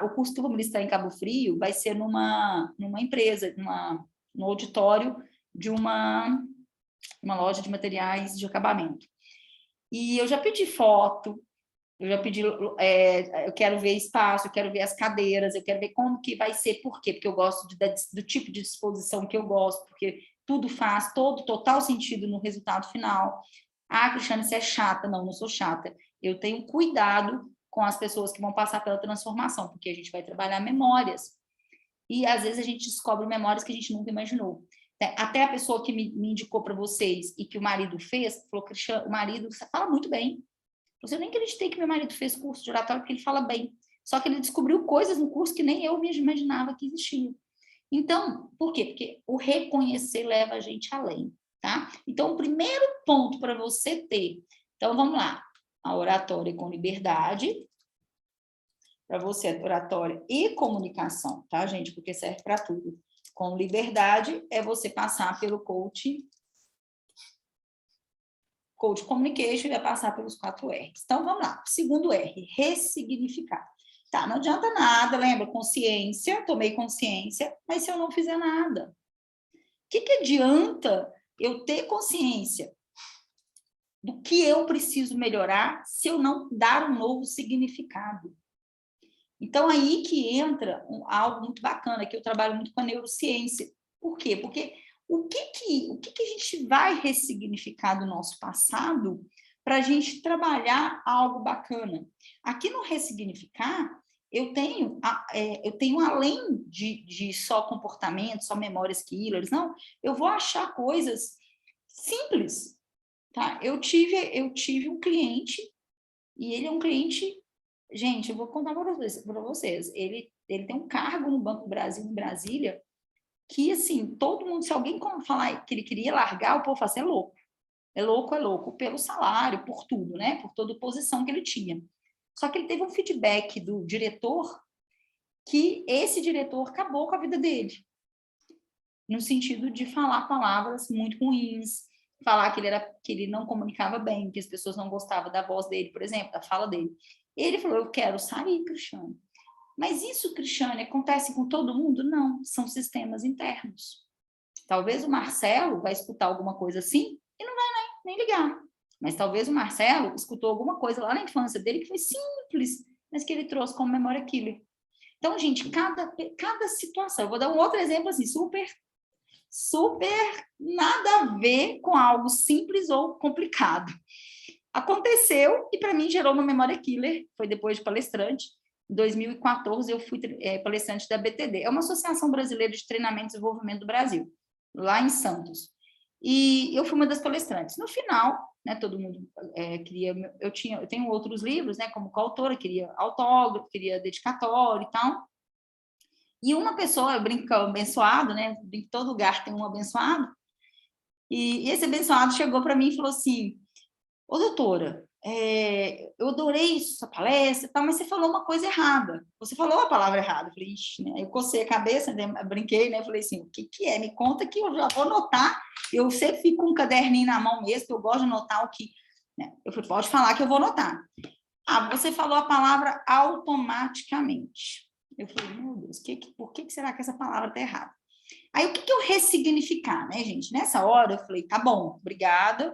O curso que eu vou ministrar em Cabo Frio vai ser numa empresa, no auditório de uma loja de materiais de acabamento. E eu já pedi foto, eu já pedi, eu quero ver espaço, eu quero ver as cadeiras, eu quero ver como que vai ser, por quê? Porque eu gosto do tipo de disposição que eu gosto, porque tudo faz total sentido no resultado final. Cristiane, você é chata. Não sou chata. Eu tenho cuidado com as pessoas que vão passar pela transformação, porque a gente vai trabalhar memórias. E, às vezes, a gente descobre memórias que a gente nunca imaginou. Até a pessoa que me indicou para vocês e que o marido fez, falou, Cristiane, o marido fala muito bem. Eu nem acreditei que meu marido fez curso de oratório, porque ele fala bem. Só que ele descobriu coisas no curso que nem eu mesmo imaginava que existiam. Então, por quê? Porque o reconhecer leva a gente além, tá? Então, o primeiro ponto para você ter... Então, vamos lá. A oratória com liberdade. Para você, a oratória e comunicação, tá, gente? Porque serve para tudo. Com liberdade é você passar pelo coach communication e vai passar pelos 4 R's. Então, vamos lá. Segundo R, ressignificar. Tá, não adianta nada, lembra? Consciência, tomei consciência, mas se eu não fizer nada? O que adianta eu ter consciência do que eu preciso melhorar se eu não dar um novo significado? Então, aí que entra algo muito bacana, que eu trabalho muito com a neurociência. Por quê? Porque o que a gente vai ressignificar do nosso passado para a gente trabalhar algo bacana? Aqui no ressignificar, eu tenho além de só comportamentos, só memórias killers, não, eu vou achar coisas simples. Tá? Eu tive um cliente, e ele é um cliente... Gente, eu vou contar para vocês. Ele tem um cargo no Banco do Brasil, em Brasília, que, assim, todo mundo, se alguém falar que ele queria largar, o povo fala assim, é louco. É louco pelo salário, por tudo, né? Por toda a posição que ele tinha. Só que ele teve um feedback do diretor, que esse diretor acabou com a vida dele. No sentido de falar palavras muito ruins, falar que ele não comunicava bem, que as pessoas não gostavam da voz dele, por exemplo, da fala dele. Ele falou, eu quero sair, Cristiane. Mas isso, Cristiane, acontece com todo mundo? Não, são sistemas internos. Talvez o Marcelo vai escutar alguma coisa assim e não vai nem ligar. Mas talvez o Marcelo escutou alguma coisa lá na infância dele que foi simples, mas que ele trouxe como memória killer. Então, gente, cada situação, eu vou dar um outro exemplo assim, super nada a ver com algo simples ou complicado. Aconteceu e para mim gerou uma memória killer, foi depois de palestrante. Em 2014 eu fui palestrante da BTD, é uma associação brasileira de treinamento e desenvolvimento do Brasil, lá em Santos. E eu fui uma das palestrantes. No final, né, todo mundo queria, eu tenho outros livros, né, como coautora, queria autógrafo, queria dedicatório e tal. E uma pessoa, eu brinco, abençoado, né, em todo lugar tem um abençoado. E esse abençoado chegou para mim e falou assim: ô, doutora, eu adorei sua palestra e tal, mas você falou uma coisa errada. Você falou a palavra errada. Eu falei, ixi, né? Eu cocei a cabeça, né? Brinquei, né? Eu falei assim, o que é? Me conta que eu já vou anotar. Eu sempre fico com um caderninho na mão mesmo, que eu gosto de anotar o que... Né? Eu falei, pode falar que eu vou anotar. Ah, você falou a palavra automaticamente. Eu falei, meu Deus, por que será que essa palavra está errada? Aí, o que eu ressignificar, né, gente? Nessa hora, eu falei, tá bom, obrigada.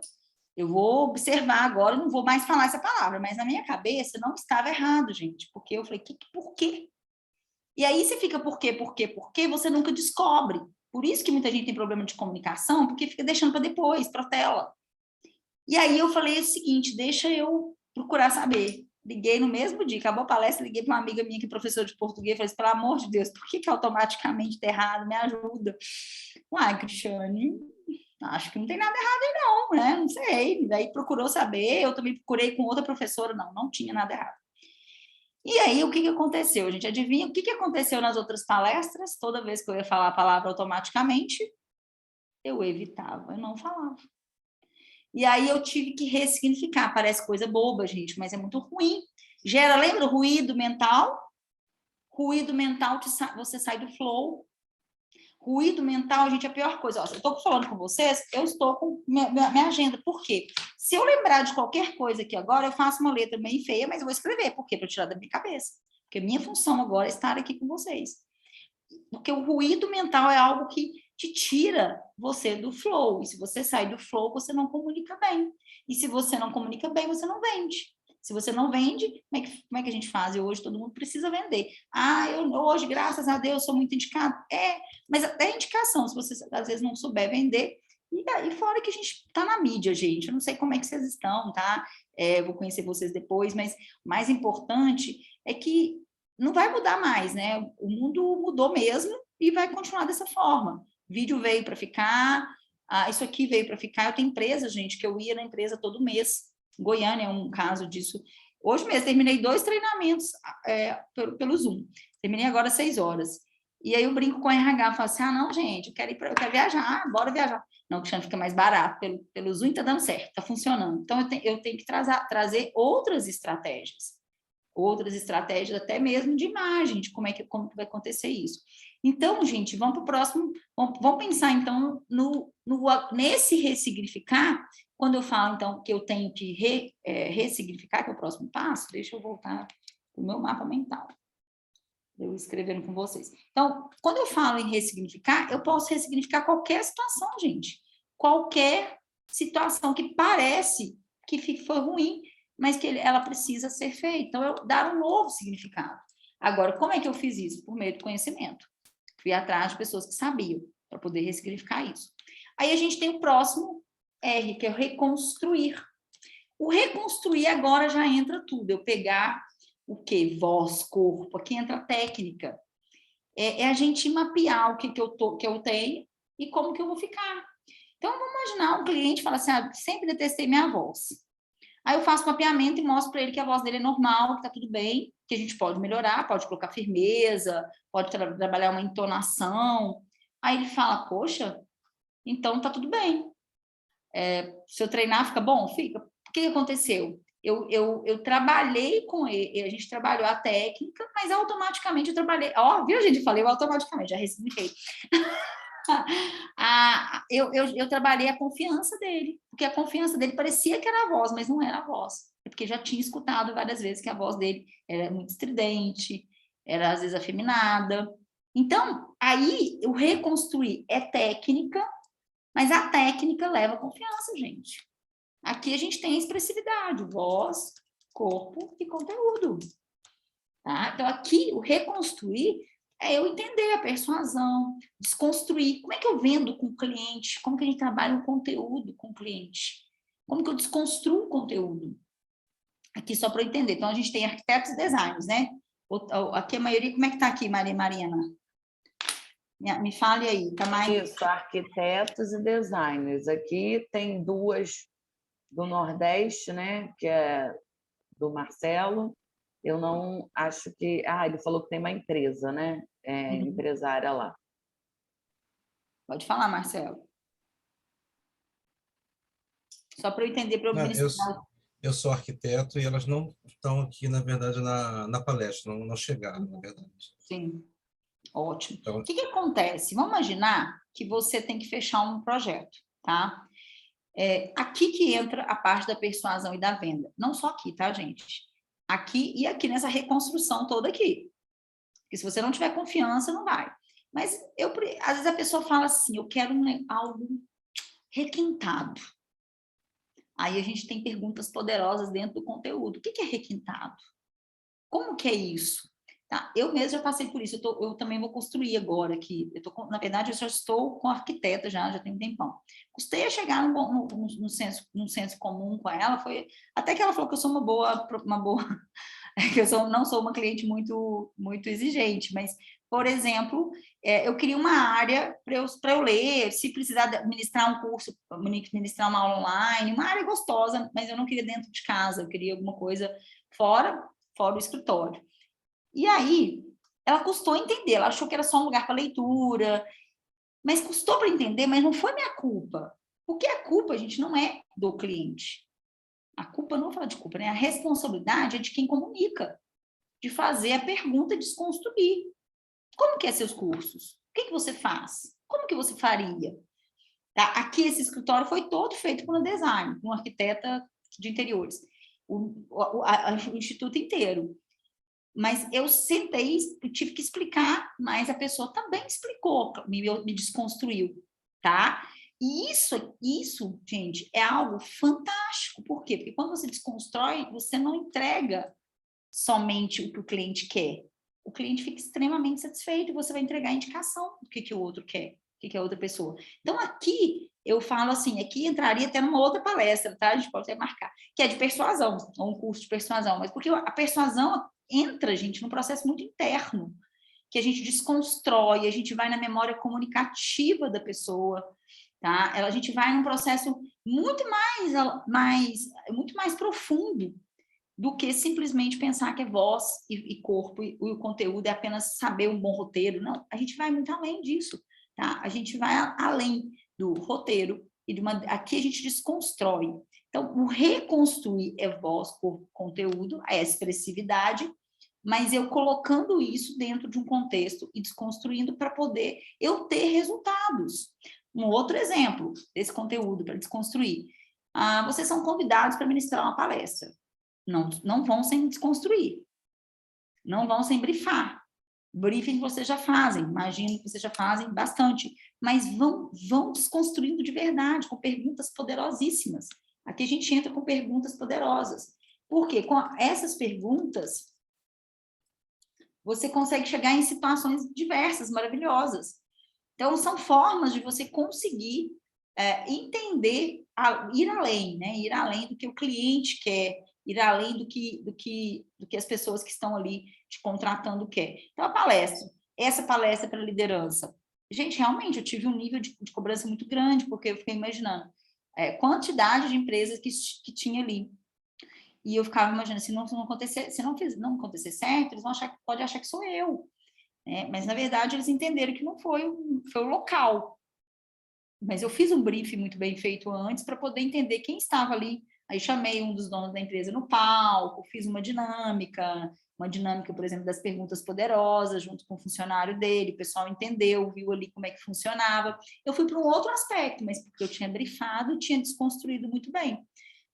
Eu vou observar agora, não vou mais falar essa palavra, mas na minha cabeça não estava errado, gente, porque eu falei, por quê? E aí você fica por quê, você nunca descobre. Por isso que muita gente tem problema de comunicação, porque fica deixando para depois, para tela. E aí eu falei o seguinte, deixa eu procurar saber. Liguei no mesmo dia, acabou a palestra, liguei para uma amiga minha que é professora de português, falei assim, pelo amor de Deus, por que automaticamente está errado? Me ajuda. Uai, Cristiane, acho que não tem nada errado aí não, né? Não sei. Daí procurou saber, eu também procurei com outra professora, não tinha nada errado. E aí, o que aconteceu, gente? Adivinha o que aconteceu nas outras palestras? Toda vez que eu ia falar a palavra automaticamente, eu evitava, eu não falava. E aí eu tive que ressignificar. Parece coisa boba, gente, mas é muito ruim. Lembra o ruído mental? Ruído mental, você sai do flow. Ruído mental, gente, é a pior coisa. Ó, eu estou falando com vocês, eu estou com minha agenda. Por quê? Se eu lembrar de qualquer coisa aqui agora, eu faço uma letra meio feia, mas eu vou escrever. Por quê? Para tirar da minha cabeça. Porque minha função agora é estar aqui com vocês. Porque o ruído mental é algo que te tira você do flow. E se você sai do flow, você não comunica bem. E se você não comunica bem, você não vende. Se você não vende, como é que a gente faz? E hoje todo mundo precisa vender. Ah, hoje, graças a Deus, sou muito indicado. Mas até indicação, se você às vezes não souber vender. E fora que a gente está na mídia, gente. Eu não sei como é que vocês estão, tá? Vou conhecer vocês depois, mas o mais importante é que não vai mudar mais, né? O mundo mudou mesmo e vai continuar dessa forma. O vídeo veio para ficar, isso aqui veio para ficar. Eu tenho empresa, gente, que eu ia na empresa todo mês. Goiânia é um caso disso. Hoje mesmo, terminei 2 treinamentos pelo Zoom. Terminei agora 6 horas. E aí eu brinco com a RH, falo assim, não, gente, eu quero viajar, bora viajar. Não, que fica mais barato. Pelo Zoom está dando certo, está funcionando. Então, eu tenho que trazer outras estratégias até mesmo de imagem, de como que vai acontecer isso. Então, gente, vamos para o próximo, vamos pensar, então, nesse ressignificar. Quando eu falo, então, que eu tenho que ressignificar, que é o próximo passo, deixa eu voltar para o meu mapa mental, eu escrevendo com vocês. Então, quando eu falo em ressignificar, eu posso ressignificar qualquer situação, gente. Qualquer situação que parece que foi ruim, mas que ela precisa ser feita. Então, eu dar um novo significado. Agora, como é que eu fiz isso? Por meio do conhecimento. Fui atrás de pessoas que sabiam, para poder ressignificar isso. Aí a gente tem o próximo R, que é o reconstruir. O reconstruir agora já entra tudo. Eu pegar o quê? Voz, corpo, aqui entra a técnica. É a gente mapear o que eu tenho e como que eu vou ficar. Então, vamos imaginar um cliente fala assim, sempre detestei minha voz. Aí eu faço mapeamento e mostro para ele que a voz dele é normal, que está tudo bem, que a gente pode melhorar, pode colocar firmeza, pode trabalhar uma entonação. Aí ele fala, poxa, então tá tudo bem. Se eu treinar, fica bom? Fica. O que aconteceu? Eu trabalhei com ele, a gente trabalhou a técnica, mas automaticamente eu trabalhei. Viu, gente? Falei automaticamente, já ressignifiquei. Eu trabalhei a confiança dele, porque a confiança dele parecia que era a voz, mas não era a voz. É porque já tinha escutado várias vezes que a voz dele era muito estridente, era às vezes afeminada. Então, aí o reconstruir é técnica, mas a técnica leva confiança, gente. Aqui a gente tem a expressividade, voz, corpo e conteúdo. Tá? Então, aqui, o reconstruir é eu entender a persuasão, desconstruir. Como é que eu vendo com o cliente? Como que a gente trabalha um conteúdo com o cliente? Como que eu desconstruo o conteúdo? Aqui só para eu entender. Então, a gente tem arquitetos e designers, né? Aqui a maioria, como é que está aqui, Maria Marina? Me fale aí, tá mais... Isso, arquitetos e designers. Aqui tem duas do Nordeste, né? Que é do Marcelo. Eu não acho que... ele falou que tem uma empresa, né? Empresária lá. Pode falar, Marcelo. Só para eu entender, para eu ministrar. Eu sou arquiteto e elas não estão aqui, na verdade, na palestra, não chegaram, na verdade. Sim, ótimo. Então, o que acontece? Vamos imaginar que você tem que fechar um projeto, tá? Aqui que entra a parte da persuasão e da venda. Não só aqui, tá, gente? Aqui e aqui nessa reconstrução toda aqui. Porque se você não tiver confiança, não vai. Mas às vezes a pessoa fala assim, eu quero algo requintado. Aí a gente tem perguntas poderosas dentro do conteúdo. O que é requintado? Como que é isso? Tá? Eu mesma já passei por isso. Eu também vou construir agora aqui. Na verdade, eu já estou com arquiteta, já tem um tempão. Custei a chegar num senso comum com ela. Até que ela falou que eu sou uma boa que eu não sou uma cliente muito, muito exigente, mas, por exemplo, eu queria uma área para eu ler, se precisar ministrar um curso, ministrar uma aula online, uma área gostosa, mas eu não queria dentro de casa, eu queria alguma coisa fora o escritório. E aí, ela custou entender, ela achou que era só um lugar para leitura, mas custou para entender, mas não foi minha culpa. Porque a culpa, gente, não é do cliente. A culpa, não vou falar de culpa, né? A responsabilidade é de quem comunica, de fazer a pergunta, desconstruir. Como que é seus cursos? O que você faz? Como que você faria? Tá? Aqui, esse escritório foi todo feito por um design, por um arquiteta de interiores. O instituto inteiro. Mas eu sentei, tive que explicar, mas a pessoa também explicou, me desconstruiu, tá? E isso, gente, é algo fantástico. Por quê? Porque quando você desconstrói, você não entrega somente o que o cliente quer. O cliente fica extremamente satisfeito e você vai entregar a indicação do que o outro quer, o que a outra pessoa. Então, aqui, eu falo assim, aqui entraria até numa outra palestra, tá? A gente pode até marcar, que é de persuasão, ou um curso de persuasão, mas porque a persuasão entra, gente, num processo muito interno, que a gente desconstrói, a gente vai na memória comunicativa da pessoa, tá? A gente vai num processo muito mais profundo do que simplesmente pensar que é voz e corpo e o conteúdo é apenas saber um bom roteiro. Não, a gente vai muito além disso, tá? A gente vai além do roteiro e aqui a gente desconstrói. Então, o reconstruir é voz, corpo, conteúdo, a expressividade, mas eu colocando isso dentro de um contexto e desconstruindo para poder eu ter resultados. Um outro exemplo desse conteúdo para desconstruir. Vocês são convidados para ministrar uma palestra. Não vão sem desconstruir. Não vão sem brifar. Briefing vocês já fazem, imagino que vocês já fazem bastante, mas vão desconstruindo de verdade, com perguntas poderosíssimas. Aqui a gente entra com perguntas poderosas. Por quê? Com essas perguntas, você consegue chegar em situações diversas, maravilhosas. Então, são formas de você conseguir entender, ir além, né? Ir além do que o cliente quer, ir além do que as pessoas que estão ali te contratando quer. Então, essa palestra para liderança, gente, realmente, eu tive um nível de cobrança muito grande, porque eu fiquei imaginando quantidade de empresas que tinha ali. E eu ficava imaginando, se não acontecer certo, eles vão pode achar que sou eu. Mas, na verdade, eles entenderam que não foi o local. Mas eu fiz um briefing muito bem feito antes para poder entender quem estava ali. Aí chamei um dos donos da empresa no palco, fiz uma dinâmica, por exemplo, das perguntas poderosas, junto com o funcionário dele, o pessoal entendeu, viu ali como é que funcionava. Eu fui para um outro aspecto, mas porque eu tinha brifado e tinha desconstruído muito bem.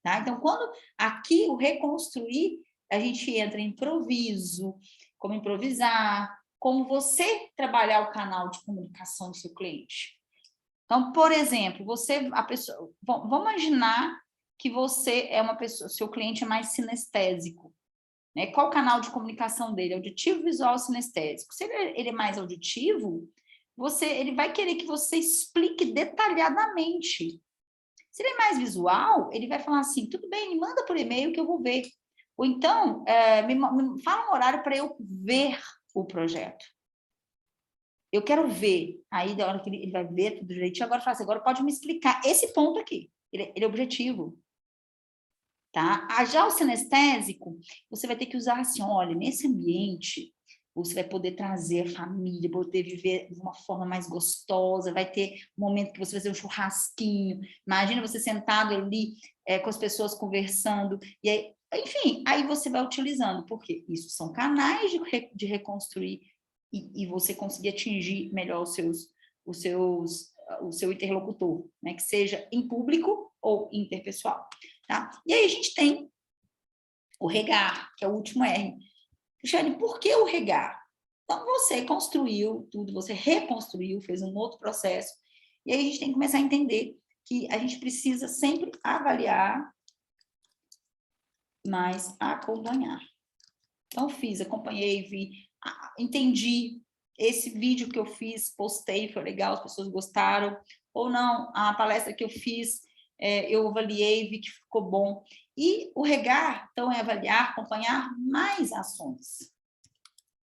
Tá? Então, quando aqui o reconstruir, a gente entra em improviso, como improvisar, como você trabalhar o canal de comunicação do seu cliente. Então, por exemplo, vamos imaginar que você é uma pessoa, seu cliente é mais sinestésico. né? Qual o canal de comunicação dele? Auditivo, visual, sinestésico. Se ele é mais auditivo, ele vai querer que você explique detalhadamente. Se ele é mais visual, ele vai falar assim, tudo bem, me manda por e-mail que eu vou ver. Ou então, me fala um horário para eu ver o projeto. Eu quero ver. Aí, da hora que ele vai ver tudo direitinho, agora fala assim, agora pode me explicar esse ponto aqui. Ele é objetivo. Tá? Já o sinestésico, você vai ter que usar assim, olha, nesse ambiente, você vai poder trazer a família, poder viver de uma forma mais gostosa, vai ter um momento que você vai fazer um churrasquinho, imagina você sentado ali com as pessoas conversando, e aí, enfim, aí você vai utilizando, porque isso são canais de reconstruir e você conseguir atingir melhor o seu interlocutor, né? Que seja em público ou interpessoal. Tá? E aí a gente tem o regar, que é o último R. Cristiane, por que o regar? Então, você construiu tudo, você reconstruiu, fez um outro processo, e aí a gente tem que começar a entender que a gente precisa sempre avaliar, mas acompanhar. Então, acompanhei, vi, entendi. Esse vídeo que eu fiz, postei, foi legal, as pessoas gostaram. Ou não, a palestra que eu fiz, eu avaliei, vi que ficou bom. E o regar, então, é avaliar, acompanhar mais ações.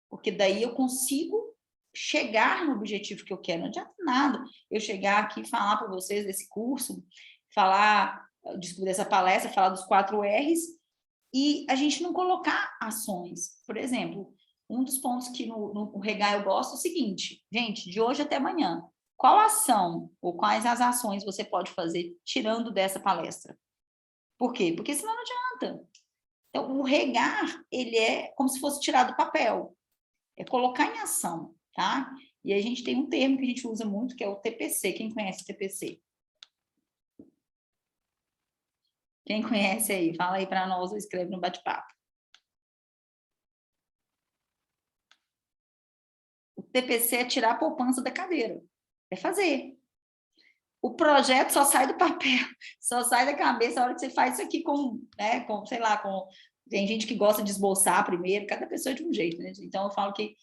Porque daí eu consigo chegar no objetivo que eu quero. Não adianta nada eu chegar aqui e falar para vocês desse curso, descobrir essa palestra, falar dos 4 R's, e a gente não colocar ações. Por exemplo, um dos pontos que no regar eu gosto é o seguinte, gente, de hoje até amanhã, qual ação ou quais as ações você pode fazer tirando dessa palestra? Por quê? Porque senão não adianta. Então, o regar, ele é como se fosse tirar do papel. É colocar em ação, tá? E a gente tem um termo que a gente usa muito, que é o TPC. Quem conhece o TPC? Quem conhece aí? Fala aí para nós ou escreve no bate-papo. O TPC é tirar a poupança da cadeira. É fazer. O projeto só sai do papel, só sai da cabeça a hora que você faz isso aqui sei lá, tem gente que gosta de esboçar primeiro, cada pessoa é de um jeito, né? Então, eu falo que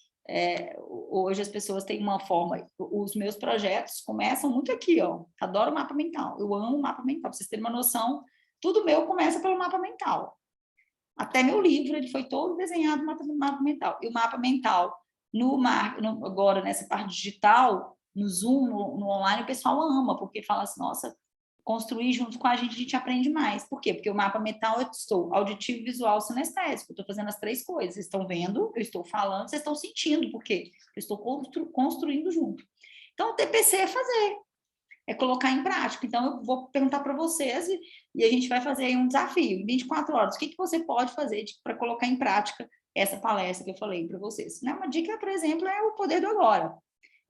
hoje as pessoas têm uma forma, os meus projetos começam muito aqui, ó, adoro mapa mental, eu amo mapa mental, para vocês terem uma noção, tudo meu começa pelo mapa mental. Até meu livro, ele foi todo desenhado no mapa mental. E o mapa mental, agora nessa parte digital, no Zoom, no online, o pessoal ama, porque fala assim, nossa, construir junto com a gente aprende mais. Por quê? Porque o mapa mental eu estou auditivo, visual, sinestésico. Eu estou fazendo as 3 coisas. Vocês estão vendo, eu estou falando, vocês estão sentindo. Por quê? Eu estou construindo junto. Então, o TPC é fazer. É colocar em prática. Então, eu vou perguntar para vocês e a gente vai fazer aí um desafio. Em 24 horas, o que você pode fazer para colocar em prática essa palestra que eu falei para vocês? Né? Uma dica, por exemplo, é o poder do agora.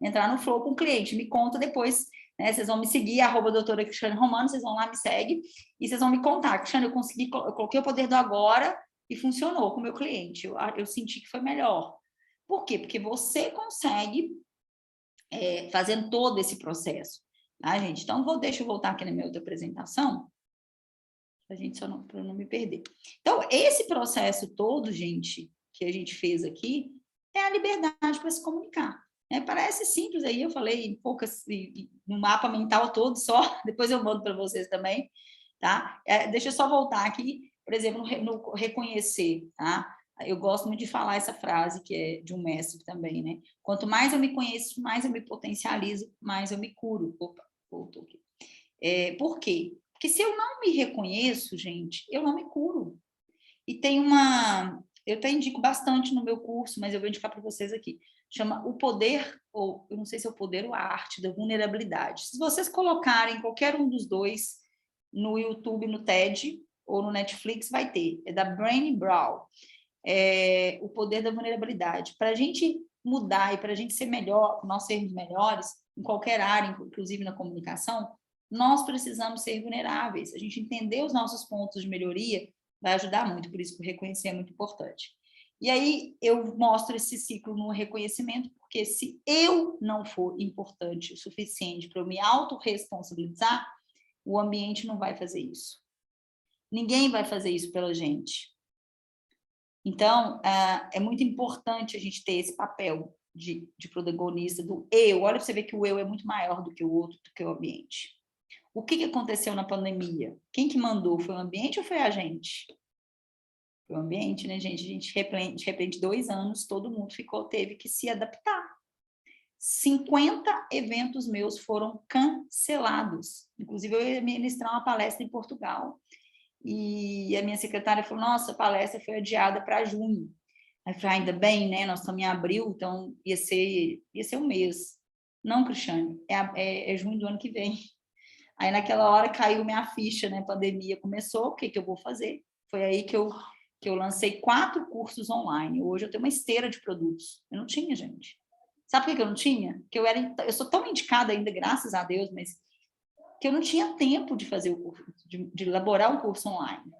Entrar no flow com o cliente. Me conta depois, né? Vocês vão me seguir, @doutora Cristiane Romano, vocês vão lá, me seguem, e vocês vão me contar. Cristiane, eu coloquei o poder do agora e funcionou com o meu cliente. Eu senti que foi melhor. Por quê? Porque você consegue fazendo todo esse processo. Tá, gente? Então, deixa eu voltar aqui na minha outra apresentação, para não me perder. Então, esse processo todo, gente, que a gente fez aqui, é a liberdade para se comunicar. Parece simples aí, eu falei poucas, no mapa mental todo só, depois eu mando para vocês também, tá? Deixa eu só voltar aqui, por exemplo, no reconhecer, tá? Eu gosto muito de falar essa frase, que é de um mestre também, né? Quanto mais eu me conheço, mais eu me potencializo, mais eu me curo. Opa, voltou aqui. Por quê? Porque se eu não me reconheço, gente, eu não me curo. E tem eu até indico bastante no meu curso, mas eu vou indicar para vocês aqui. Chama O Poder, ou eu não sei se é o poder ou a arte da vulnerabilidade. Se vocês colocarem qualquer um dos dois no YouTube, no TED ou no Netflix, vai ter. É da Brené Brown. O poder da vulnerabilidade. Para a gente mudar e para a gente ser melhor, nós sermos melhores, em qualquer área, inclusive na comunicação, nós precisamos ser vulneráveis. A gente entender os nossos pontos de melhoria vai ajudar muito, por isso que o reconhecer é muito importante. E aí eu mostro esse ciclo no reconhecimento, porque se eu não for importante o suficiente para eu me autorresponsabilizar, o ambiente não vai fazer isso. Ninguém vai fazer isso pela gente. Então, é muito importante a gente ter esse papel de protagonista do eu. Olha para você ver que o eu é muito maior do que o outro, do que o ambiente. O que aconteceu na pandemia? Quem que mandou? Foi o ambiente ou foi a gente? Foi o ambiente, né, gente? A gente, de repente, 2 anos, todo mundo teve que se adaptar. 50 eventos meus foram cancelados. Inclusive, eu ia ministrar uma palestra em Portugal. E a minha secretária falou, nossa, a palestra foi adiada para junho. Aí eu falei, ainda bem, né? Nós estamos em abril, então ia ser um mês. Não, Cristiane, é junho do ano que vem. Aí naquela hora caiu minha ficha, né? Pandemia começou, o que eu vou fazer? Foi aí que eu lancei 4 cursos online. Hoje eu tenho uma esteira de produtos. Eu não tinha, gente. Sabe por que eu não tinha? Porque eu sou tão indicada ainda, graças a Deus, mas que eu não tinha tempo de fazer o curso, de elaborar um curso online.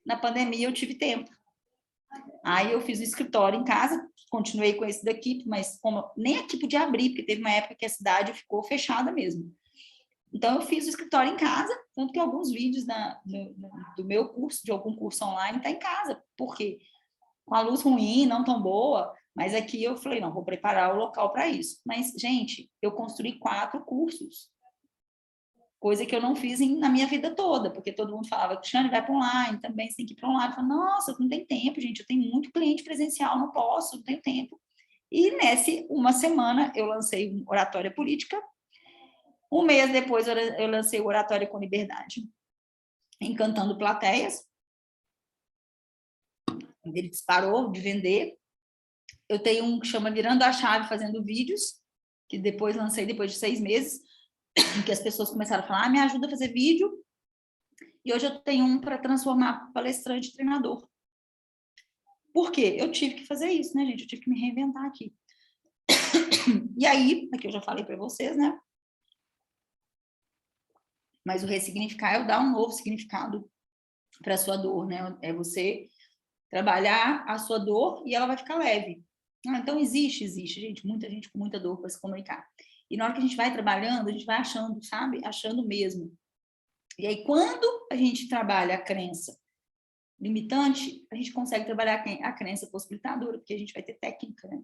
Na pandemia eu tive tempo. Aí eu fiz o escritório em casa, continuei com esse daqui, mas como nem aqui podia abrir, porque teve uma época que a cidade ficou fechada mesmo. Então eu fiz o escritório em casa, tanto que alguns vídeos do meu curso, de algum curso online, está em casa. Por quê? Com a luz ruim, não tão boa, mas aqui eu falei, não, vou preparar o local para isso. Mas, gente, eu construí 4 cursos. Coisa que eu não fiz na minha vida toda, porque todo mundo falava, Cristiane, vai para online, também você tem que ir para online. Eu falei, nossa, não tem tempo, gente, eu tenho muito cliente presencial, não posso, não tenho tempo. E uma semana eu lancei um Oratória Política, 1 mês depois eu lancei o Oratória com Liberdade, encantando plateias. Ele disparou de vender. Eu tenho um que chama Virando a Chave, fazendo vídeos, que depois lancei depois de 6 meses, que as pessoas começaram a falar, me ajuda a fazer vídeo. E hoje eu tenho um para transformar palestrante em treinador. Por quê? Eu tive que fazer isso, né, gente? Eu tive que me reinventar aqui. E aí, aqui eu já falei para vocês, né? Mas o ressignificar é dar um novo significado para a sua dor, né? É você trabalhar a sua dor e ela vai ficar leve. Então, existe, gente, muita gente com muita dor para se comunicar. E na hora que a gente vai trabalhando, a gente vai achando, sabe? Achando mesmo. E aí, quando a gente trabalha a crença limitante, a gente consegue trabalhar a crença possibilitadora, porque a gente vai ter técnica, né?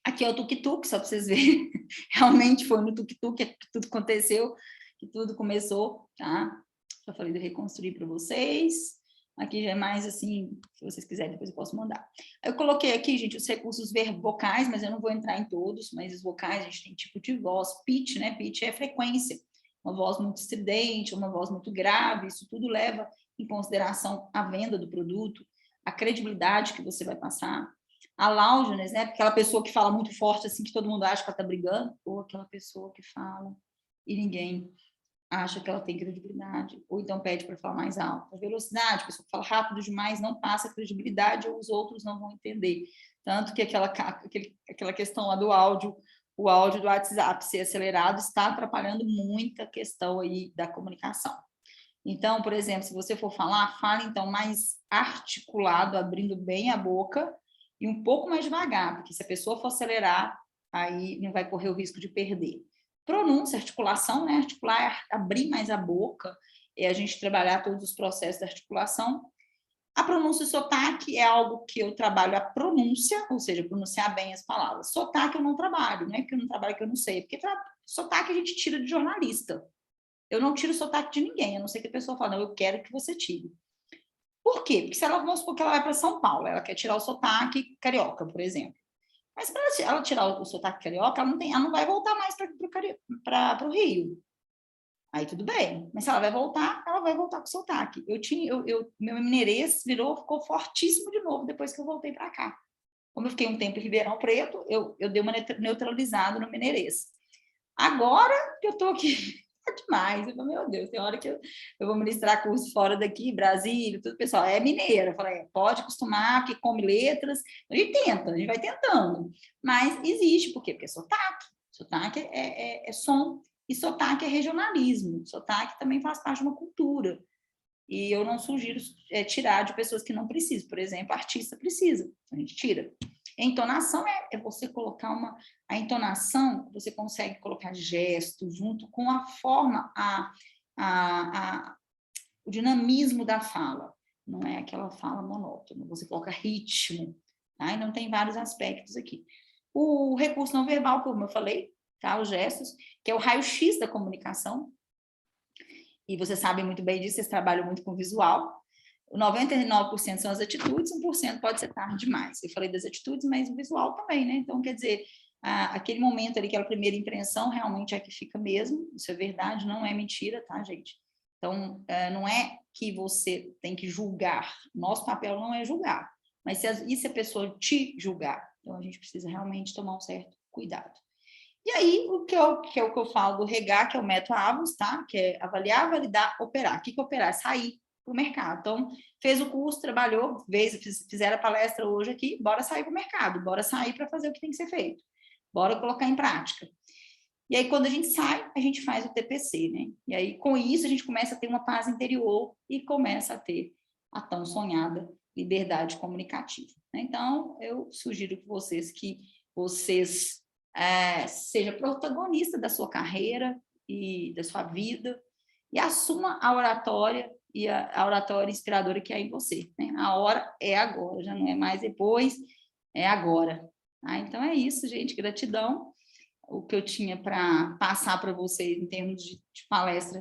Aqui é o tuk-tuk, só para vocês verem. Realmente foi no tuk-tuk que tudo aconteceu, que tudo começou, tá? Já falei de reconstruir para vocês. Aqui já é mais assim, se vocês quiserem, depois eu posso mandar. Eu coloquei aqui, gente, os recursos vocais, mas eu não vou entrar em todos, mas os vocais, a gente tem tipo de voz, pitch, né? Pitch é frequência. Uma voz muito estridente, uma voz muito grave, isso tudo leva em consideração a venda do produto, a credibilidade que você vai passar, a loudness, né? Aquela pessoa que fala muito forte, assim, que todo mundo acha que ela tá brigando, ou aquela pessoa que fala e ninguém acha que ela tem credibilidade, ou então pede para falar mais alto. A velocidade, a pessoa que fala rápido demais não passa credibilidade, ou os outros não vão entender. Tanto que aquela questão lá do áudio, o áudio do WhatsApp ser acelerado está atrapalhando muita questão aí da comunicação. Então, por exemplo, se você for falar, fale então mais articulado, abrindo bem a boca e um pouco mais devagar, porque se a pessoa for acelerar, aí não vai correr o risco de perder. Pronúncia, articulação, né? Articular é abrir mais a boca, é a gente trabalhar todos os processos da articulação. A pronúncia e sotaque é algo que eu trabalho a pronúncia, ou seja, pronunciar bem as palavras. Sotaque eu não trabalho, não é que eu não trabalho que eu não sei, porque sotaque a gente tira de jornalista. Eu não tiro sotaque de ninguém, a não ser que a pessoa fale, não, eu quero que você tire. Por quê? Porque se ela, vamos supor que ela vai para São Paulo, ela quer tirar o sotaque carioca, por exemplo. Mas para ela tirar o sotaque carioca, ela não vai voltar mais para o Rio. Aí tudo bem. Mas se ela vai voltar com o sotaque. Meu mineirês ficou fortíssimo de novo depois que eu voltei para cá. Como eu fiquei um tempo em Ribeirão Preto, eu dei uma neutralizada no mineirês. Agora que eu estou aqui, é demais. Eu falei, meu Deus, tem hora que eu vou ministrar curso fora daqui, Brasília, tudo, pessoal, é mineira. Eu falei, pode acostumar, que come letras. A gente tenta, a gente vai tentando. Mas existe, por quê? Porque é sotaque. Sotaque é som. E sotaque é regionalismo. Sotaque também faz parte de uma cultura. E eu não sugiro tirar de pessoas que não precisam. Por exemplo, artista precisa, a gente tira. A entonação é você colocar a entonação, você consegue colocar gestos junto com a forma, o dinamismo da fala. não é aquela fala monótona, você coloca ritmo, tá? Então, tem vários aspectos aqui. O recurso não verbal, como eu falei, tá? Os gestos, que é o raio-x da comunicação, e vocês sabem muito bem disso, vocês trabalham muito com visual. 99% são as atitudes, 1% pode ser tarde demais. Eu falei das atitudes, mas o visual também, né? Então, quer dizer, aquele momento ali, aquela primeira impressão, realmente é que fica mesmo, isso é verdade, não é mentira, tá, gente? Então, não é que você tem que julgar, nosso papel não é julgar, mas se a pessoa te julgar, então a gente precisa realmente tomar um certo cuidado. E aí, o que é o que eu falo do REGA, que é o método AVOS, tá? Que é avaliar, validar, operar. O que é operar? É sair para o mercado. Então, fez o curso, trabalhou, fizeram a palestra hoje aqui, bora sair para o mercado, bora sair para fazer o que tem que ser feito, bora colocar em prática. E aí, quando a gente sai, a gente faz o TPC, né? E aí, com isso, a gente começa a ter uma paz interior e começa a ter a tão sonhada liberdade comunicativa. Então, eu sugiro que vocês seja protagonista da sua carreira e da sua vida e assuma a oratória e a oratória inspiradora que há em você, né? A hora é agora, já não é mais depois, é agora. Então é isso, gente, gratidão. O que eu tinha para passar para vocês em termos de palestra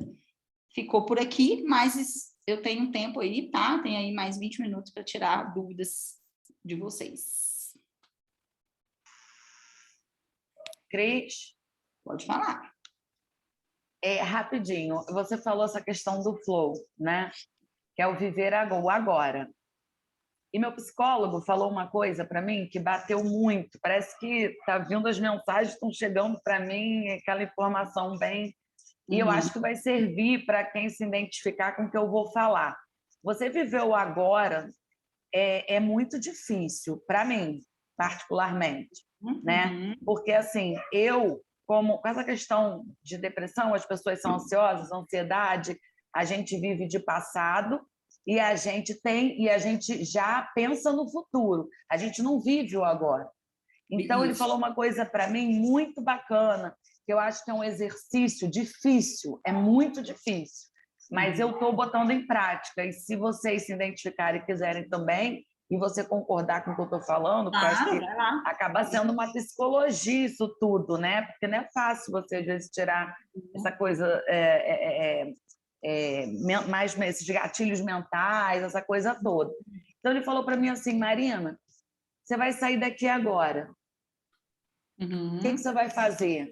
ficou por aqui, mas eu tenho um tempo aí, tá? Tem aí mais 20 minutos para tirar dúvidas de vocês. Cris? Pode falar. Rapidinho, você falou essa questão do flow, né? Que é o viver agora. E meu psicólogo falou uma coisa para mim que bateu muito. Parece que tá vindo as mensagens, estão chegando para mim, aquela informação bem... E eu acho que vai servir para quem se identificar com o que eu vou falar. Você viver o agora é muito difícil, para mim, particularmente, né? Porque, assim, com essa questão de depressão, as pessoas são ansiosas, ansiedade, a gente vive de passado e a gente já pensa no futuro, a gente não vive o agora. Então, ele falou uma coisa para mim muito bacana, que eu acho que é um exercício difícil, é muito difícil, mas eu estou botando em prática, e se vocês se identificarem e quiserem também, e você concordar com o que eu estou falando, porque eu acho que acaba sendo uma psicologia isso tudo, né? Porque não é fácil você, às vezes, tirar essa coisa, mais esses gatilhos mentais, essa coisa toda. Então, ele falou para mim assim, Marina, você vai sair daqui agora. O que você vai fazer?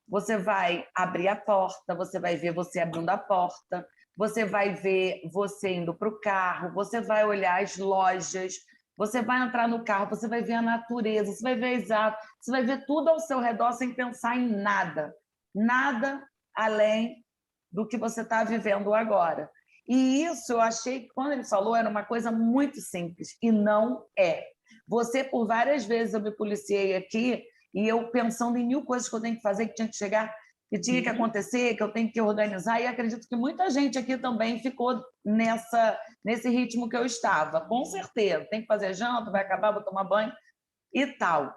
Você vai abrir a porta, você vai ver você abrindo a porta, você vai ver você indo para o carro, você vai olhar as lojas, você vai entrar no carro, você vai ver a natureza, você vai ver você vai ver tudo ao seu redor sem pensar em nada. Nada além do que você está vivendo agora. E isso eu achei que, quando ele falou, era uma coisa muito simples, e não é. Você, por várias vezes, eu me policiei aqui, e eu pensando em 1000 coisas que eu tenho que fazer, que tinha que chegar, que tinha que acontecer, que eu tenho que organizar, e acredito que muita gente aqui também ficou nesse ritmo que eu estava, com certeza. Tem que fazer janta, vai acabar, vou tomar banho e tal.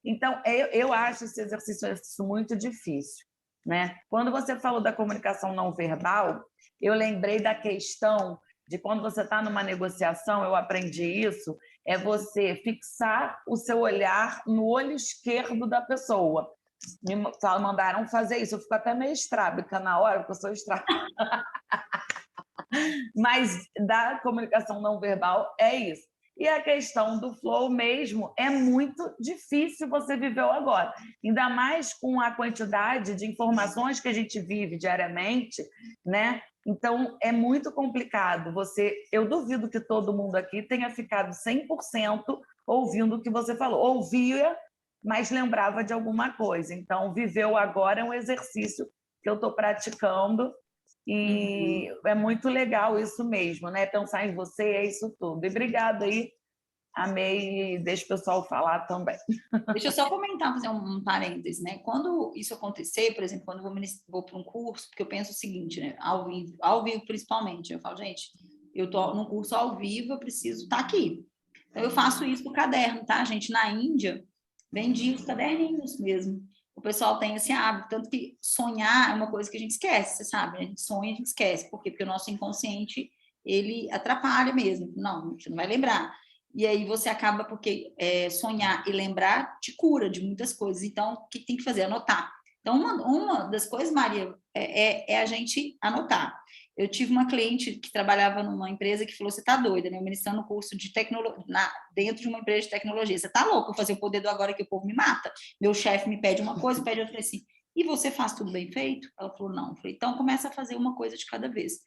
Então, eu acho esse exercício muito difícil, né? Quando você falou da comunicação não verbal, eu lembrei da questão de quando você está numa negociação, eu aprendi isso, é você fixar o seu olhar no olho esquerdo da pessoa. Me mandaram fazer isso, eu fico até meio estrábica na hora, porque eu sou estrábica. Mas da comunicação não verbal é isso. E a questão do flow mesmo, é muito difícil você viver o agora. Ainda mais com a quantidade de informações que a gente vive diariamente, né? Então, é muito complicado. Eu duvido que todo mundo aqui tenha ficado 100% ouvindo o que você falou. Ouvia, mas lembrava de alguma coisa. Então, viver o agora é um exercício que eu estou praticando e é muito legal isso mesmo, né? Pensar em você é isso tudo. E obrigada aí, amei, deixa o pessoal falar também. Deixa eu só comentar, fazer um parênteses, né? Quando isso acontecer, por exemplo, quando eu vou para um curso, porque eu penso o seguinte, né? Ao vivo principalmente, eu falo, gente, eu estou num curso ao vivo, eu preciso estar aqui. Então, eu faço isso no caderno, tá, gente? Na Índia, vendi os caderninhos mesmo. O pessoal tem esse hábito, tanto que sonhar é uma coisa que a gente esquece, você sabe? A gente sonha, a gente esquece. Por quê? Porque o nosso inconsciente, ele atrapalha mesmo. Não, você não vai lembrar. E aí você acaba, porque sonhar e lembrar te cura de muitas coisas. Então, o que tem que fazer? Anotar. Então, uma das coisas, Maria, é a gente anotar. Eu tive uma cliente que trabalhava numa empresa que falou: você está doida, né? Eu ministrando um curso de tecnologia dentro de uma empresa de tecnologia. Você está louco fazer o poder do agora que o povo me mata? Meu chefe me pede uma coisa, pede outra assim. E você faz tudo bem feito? Ela falou: não. Eu falei: então começa a fazer uma coisa de cada vez.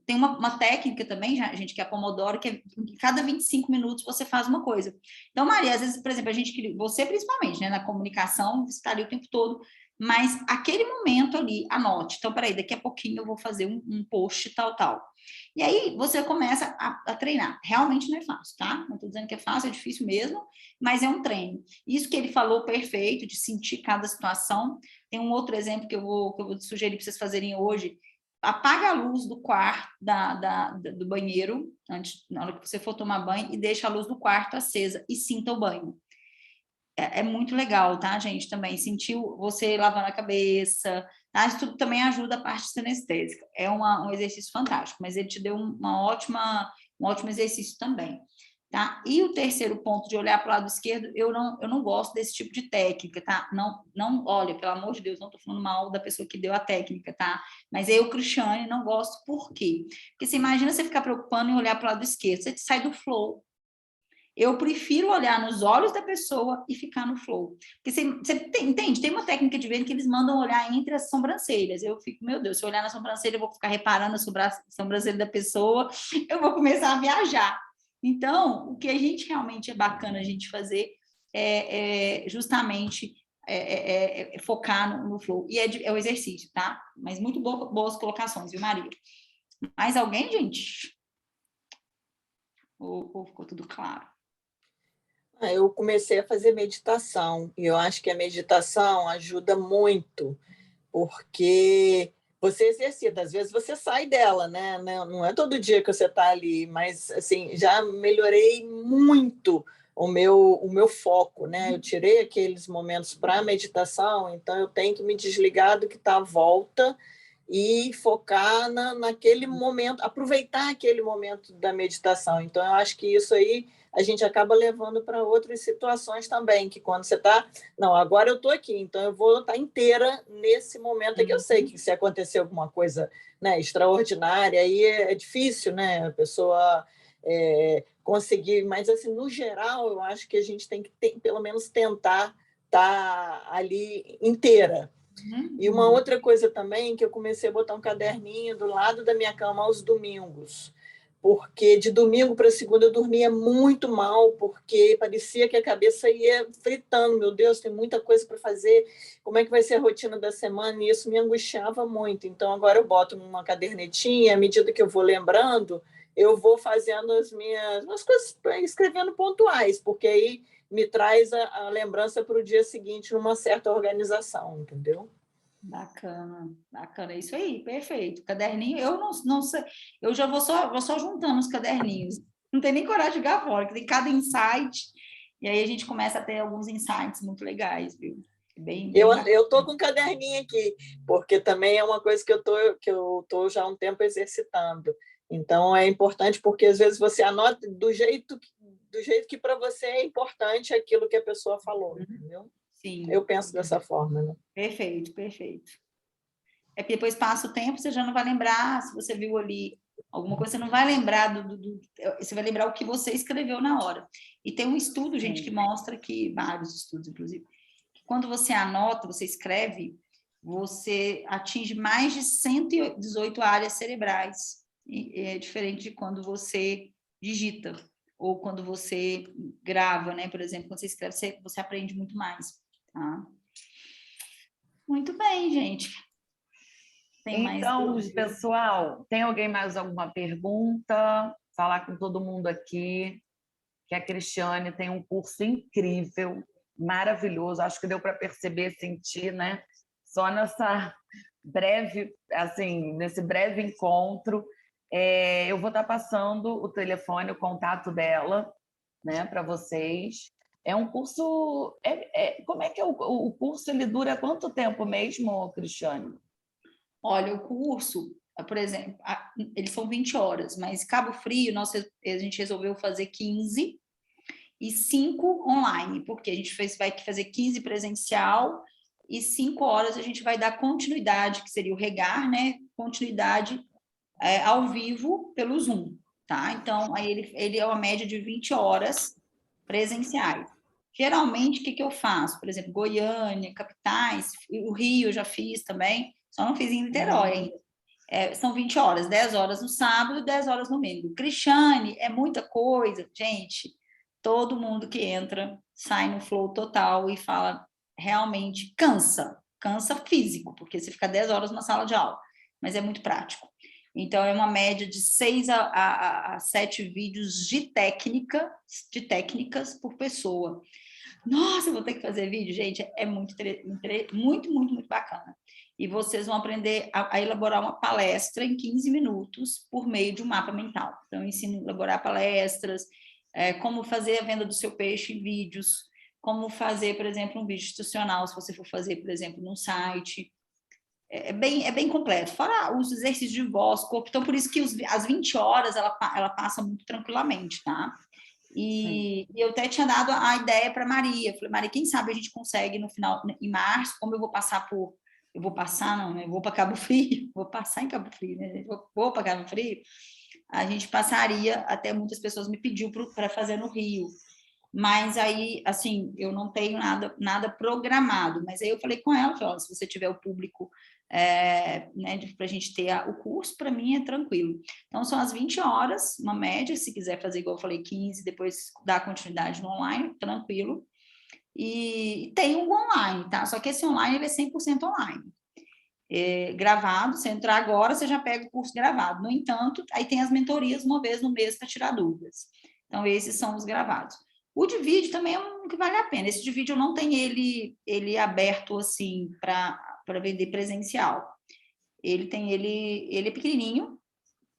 Tem uma técnica também, gente, que é a Pomodoro, que cada 25 minutos você faz uma coisa. Então, Maria, às vezes, por exemplo, você principalmente, né, na comunicação, você está ali o tempo todo, mas aquele momento ali, anote. Então, peraí, daqui a pouquinho eu vou fazer um post tal. E aí você começa a treinar. Realmente não é fácil, tá? Não estou dizendo que é fácil, é difícil mesmo, mas é um treino. Isso que ele falou perfeito, de sentir cada situação. Tem um outro exemplo que eu vou sugerir para vocês fazerem hoje. Apaga a luz do quarto, do banheiro, na hora que você for tomar banho, e deixa a luz do quarto acesa e sinta o banho. É muito legal, tá, gente? Também sentir você lavando a cabeça, tá? Isso tudo também ajuda a parte sinestésica. É um exercício fantástico, mas ele te deu um ótimo exercício também. Tá? E o terceiro ponto de olhar para o lado esquerdo, eu não gosto desse tipo de técnica, tá? Não, olha, pelo amor de Deus, não estou falando mal da pessoa que deu a técnica, tá? Mas eu, Cristiane, não gosto. Por quê? Porque você imagina você ficar preocupando em olhar para o lado esquerdo, você sai do flow. Eu prefiro olhar nos olhos da pessoa e ficar no flow. Porque você entende? Tem uma técnica de ver que eles mandam olhar entre as sobrancelhas. Eu fico, meu Deus, se eu olhar na sobrancelha, eu vou ficar reparando a sobrancelha da pessoa, eu vou começar a viajar. Então, o que a gente realmente é bacana a gente fazer é justamente focar no flow. E é o exercício, tá? Mas muito boas colocações, viu, Maria? Mais alguém, gente? Ou ficou tudo claro? Eu comecei a fazer meditação e eu acho que a meditação ajuda muito, porque você exercita, às vezes você sai dela, né? Não é todo dia que você está ali, mas assim, já melhorei muito o meu foco, né? Eu tirei aqueles momentos para meditação, então eu tenho que me desligar do que está à volta e focar naquele momento, aproveitar aquele momento da meditação. Então, eu acho que isso aí a gente acaba levando para outras situações também, que quando você está, não, agora eu estou aqui, então eu vou estar inteira nesse momento aqui. Eu sei que se acontecer alguma coisa, né, extraordinária, aí é difícil, né, a pessoa conseguir, mas assim, no geral, eu acho que a gente tem que pelo menos tentar estar ali inteira. E uma outra coisa também, que eu comecei a botar um caderninho do lado da minha cama aos domingos, porque de domingo para segunda eu dormia muito mal, porque parecia que a cabeça ia fritando. Meu Deus, tem muita coisa para fazer, como é que vai ser a rotina da semana? E isso me angustiava muito. Então, agora eu boto numa cadernetinha, à medida que eu vou lembrando, eu vou fazendo as coisas, escrevendo pontuais, porque aí me traz a lembrança para o dia seguinte numa certa organização, entendeu? Bacana, é isso aí, perfeito. Caderninho, eu não sei, eu já vou só juntando os caderninhos. Não tem nem coragem de jogar fora, que tem cada insight, e aí a gente começa a ter alguns insights muito legais, viu? Bem eu tô com um caderninho aqui, porque também é uma coisa que eu tô já há um tempo exercitando. Então é importante porque às vezes você anota do jeito que para você é importante aquilo que a pessoa falou, entendeu? Sim. Eu penso dessa forma, né? Perfeito. É porque depois passa o tempo, você já não vai lembrar, se você viu ali alguma coisa, você não vai lembrar você vai lembrar o que você escreveu na hora. E tem um estudo, gente, que mostra vários estudos, inclusive, que quando você anota, você escreve, você atinge mais de 118 áreas cerebrais. E é diferente de quando você digita, ou quando você grava, né? Por exemplo, quando você escreve, você aprende muito mais, tá? Muito bem, gente. Então, pessoal, tem alguém mais alguma pergunta? Falar com todo mundo aqui, que a Cristiane tem um curso incrível, maravilhoso. Acho que deu para perceber, sentir, né? Só nessa nesse breve encontro. Eu vou estar passando o telefone, o contato dela, né, para vocês. É um curso. Como é que é o curso? Ele dura quanto tempo mesmo, Cristiane? Olha, o curso, por exemplo, eles são 20 horas, mas Cabo Frio, a gente resolveu fazer 15 e 5 online, porque a gente vai fazer 15 presencial e 5 horas a gente vai dar continuidade, que seria o regar, né? Continuidade ao vivo pelo Zoom, tá? Então, aí ele é uma média de 20 horas presenciais. Geralmente, o que eu faço? Por exemplo, Goiânia, capitais, o Rio eu já fiz também, só não fiz em Niterói ainda. São 20 horas, 10 horas no sábado e 10 horas no domingo. Cristiane, é muita coisa. Gente, todo mundo que entra sai no flow total e fala, realmente cansa físico, porque você fica 10 horas na sala de aula, mas é muito prático. Então, é uma média de 6 a 7 vídeos de técnicas por pessoa. Nossa, eu vou ter que fazer vídeo? Gente, é muito, muito, muito, muito bacana. E vocês vão aprender a elaborar uma palestra em 15 minutos por meio de um mapa mental. Então, eu ensino a elaborar palestras, como fazer a venda do seu peixe em vídeos, como fazer, por exemplo, um vídeo institucional, se você for fazer, por exemplo, num site. É bem completo. Fora os exercícios de voz, corpo. Então, por isso que as 20 horas ela passa muito tranquilamente, tá? E eu até tinha dado a ideia para Maria. Falei, Maria, quem sabe a gente consegue no final, em março, como eu vou passar por... Eu vou passar, não, né? Eu vou para Cabo Frio, vou passar em Cabo Frio, né? Vou para Cabo Frio. A gente passaria, até muitas pessoas me pediu para fazer no Rio. Mas aí, assim, eu não tenho nada programado. Mas aí eu falei com ela, falei, se você tiver o público, né, para a gente ter o curso, para mim é tranquilo. Então, são as 20 horas, uma média, se quiser fazer igual eu falei, 15, depois dar continuidade no online, tranquilo. E tem um online, tá? Só que esse online, ele é 100% online. Gravado, se entrar agora, você já pega o curso gravado. No entanto, aí tem as mentorias uma vez no mês para tirar dúvidas. Então, esses são os gravados. O de vídeo também é um que vale a pena. Esse de vídeo eu não tenho ele aberto assim para vender presencial. Ele é pequenininho,